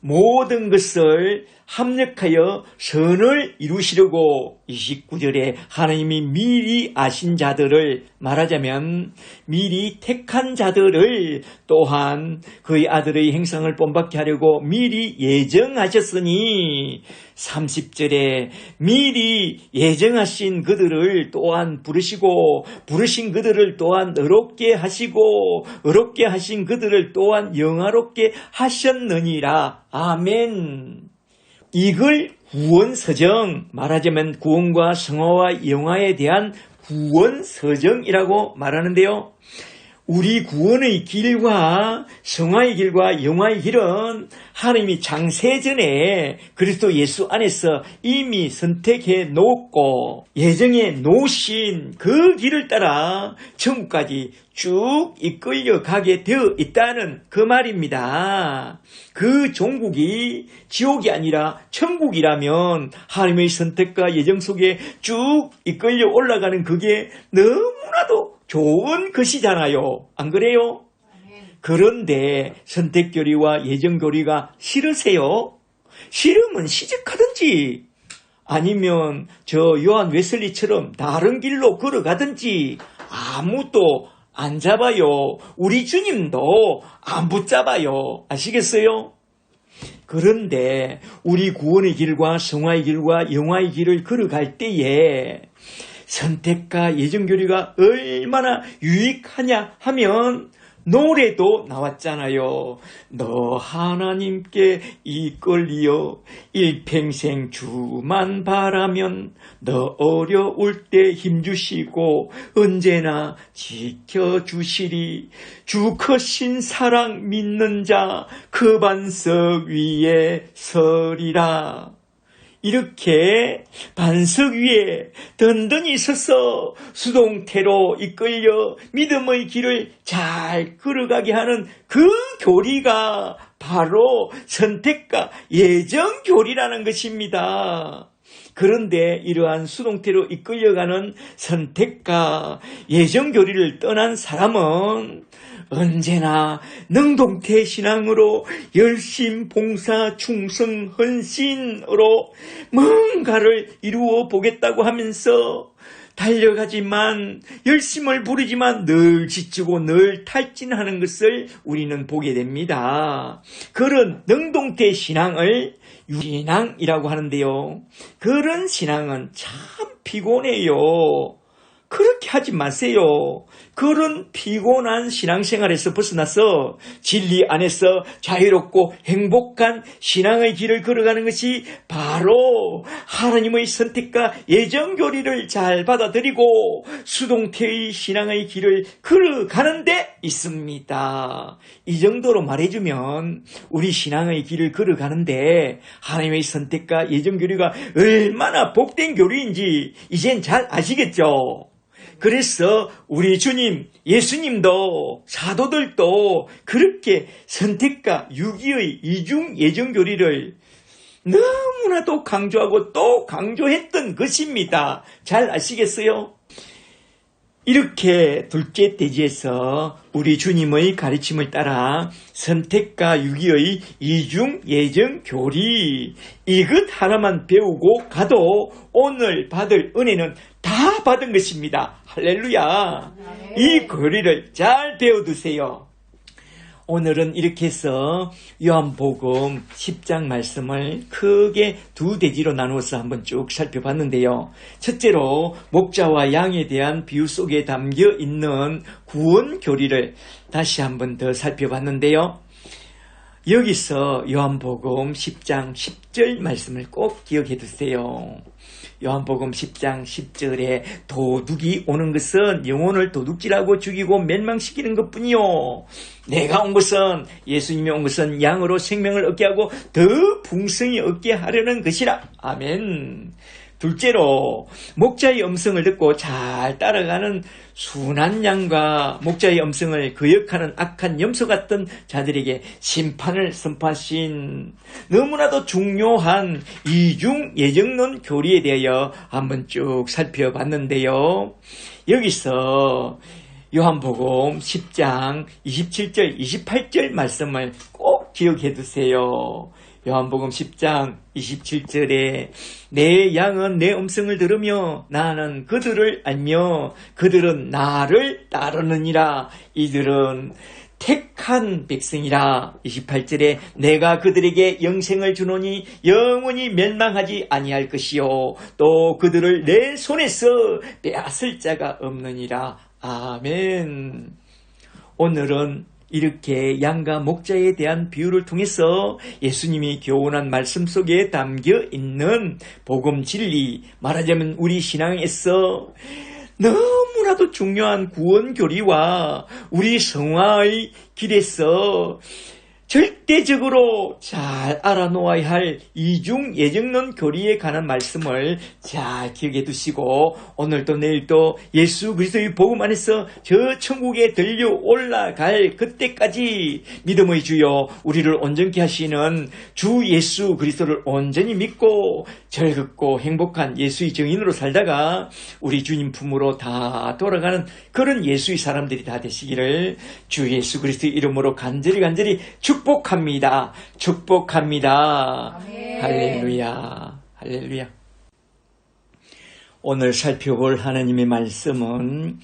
모든 것을 합력하여 선을 이루시려고 29절에 하나님이 미리 아신 자들을 말하자면 미리 택한 자들을 또한 그의 아들의 행상을 본받게 하려고 미리 예정하셨으니 30절에 미리 예정하신 그들을 또한 부르시고 부르신 그들을 또한 의롭게 하시고 의롭게 하신 그들을 또한 영화롭게 하셨느니라. 아멘. 이걸 구원서정, 말하자면 구원과 성화와 영화에 대한 구원서정이라고 말하는데요. 우리 구원의 길과 성화의 길과 영화의 길은 하나님이 창세전에 그리스도 예수 안에서 이미 선택해 놓고 예정해 놓으신 그 길을 따라 천국까지 쭉 이끌려 가게 되어 있다는 그 말입니다. 그 종국이 지옥이 아니라 천국이라면 하나님의 선택과 예정 속에 쭉 이끌려 올라가는 그게 너무나도 좋은 것이잖아요. 안 그래요? 그런데 선택교리와 예정교리가 싫으세요? 싫으면 시집가든지 아니면 저 요한 웨슬리처럼 다른 길로 걸어가든지 아무도 안 잡아요. 우리 주님도 안 붙잡아요. 아시겠어요? 그런데 우리 구원의 길과 성화의 길과 영화의 길을 걸어갈 때에 선택과 예정교리가 얼마나 유익하냐 하면 노래도 나왔잖아요. 너 하나님께 이끌리어 일평생 주만 바라면 너 어려울 때 힘주시고 언제나 지켜주시리. 주 크신 사랑 믿는 자 그 반석 위에 서리라. 이렇게 반석 위에 든든히 서서 수동태로 이끌려 믿음의 길을 잘 걸어가게 하는 그 교리가 바로 선택과 예정 교리라는 것입니다. 그런데 이러한 수동태로 이끌려가는 선택과 예정 교리를 떠난 사람은 언제나 능동태 신앙으로 열심 봉사 충성 헌신으로 뭔가를 이루어 보겠다고 하면서 달려가지만 열심을 부리지만 늘 지치고 늘 탈진하는 것을 우리는 보게 됩니다. 그런 능동태 신앙을 유신앙이라고 하는데요. 그런 신앙은 참 피곤해요. 그렇게 하지 마세요. 그런 피곤한 신앙생활에서 벗어나서 진리 안에서 자유롭고 행복한 신앙의 길을 걸어가는 것이 바로 하나님의 선택과 예정교리를 잘 받아들이고 수동태의 신앙의 길을 걸어가는 데 있습니다. 이 정도로 말해주면 우리 신앙의 길을 걸어가는데 하나님의 선택과 예정교리가 얼마나 복된 교리인지 이젠 잘 아시겠죠? 그래서 우리 주님, 예수님도 사도들도 그렇게 선택과 유기의 이중 예정교리를 너무나도 강조하고 또 강조했던 것입니다. 잘 아시겠어요? 이렇게 둘째 대지에서 우리 주님의 가르침을 따라 선택과 유기의 이중 예정 교리 이것 하나만 배우고 가도 오늘 받을 은혜는 다 받은 것입니다. 할렐루야. 이 교리를 잘 배워두세요. 오늘은 이렇게 해서 요한복음 10장 말씀을 크게 두 대지로 나누어서 한번 쭉 살펴봤는데요. 첫째로 목자와 양에 대한 비유 속에 담겨 있는 구원 교리를 다시 한번 더 살펴봤는데요. 여기서 요한복음 10장 10절 말씀을 꼭 기억해 두세요. 요한복음 10장 10절에 도둑이 오는 것은 영혼을 도둑질하고 죽이고 멸망시키는 것뿐이요. 내가 온 것은 예수님이 온 것은 양으로 생명을 얻게 하고 더 풍성히 얻게 하려는 것이라. 아멘. 둘째로 목자의 음성을 듣고 잘 따라가는 순한 양과 목자의 음성을 거역하는 악한 염소 같은 자들에게 심판을 선포하신 너무나도 중요한 이중 예정론 교리에 대하여 한번 쭉 살펴봤는데요. 여기서 요한복음 10장 27절 28절 말씀을 꼭 기억해 두세요. 요한복음 10장 27절에 내 양은 내 음성을 들으며 나는 그들을 알며 그들은 나를 따르느니라. 이들은 택한 백성이라. 28절에 내가 그들에게 영생을 주노니 영원히 멸망하지 아니할 것이요 또 그들을 내 손에서 빼앗을 자가 없느니라. 아멘. 오늘은 이렇게 양과 목자에 대한 비유를 통해서 예수님이 교훈한 말씀 속에 담겨 있는 복음 진리, 말하자면 우리 신앙에서 너무 너무나도 중요한 구원 교리와 우리 성화의 길에서 절대적으로 잘 알아놓아야 할 이중 예정론 교리에 관한 말씀을 잘 기억해 두시고 오늘도 내일도 예수 그리스도의 복음 안에서 저 천국에 들려 올라갈 그때까지 믿음의 주여 우리를 온전케 하시는 주 예수 그리스도를 온전히 믿고 즐겁고 행복한 예수의 증인으로 살다가 우리 주님 품으로 다 돌아가는 그런 예수의 사람들이 다 되시기를 주 예수 그리스도의 이름으로 간절히 축복합니다. 아멘. 할렐루야. 할렐루야. 오늘 살펴볼 하나님의 말씀은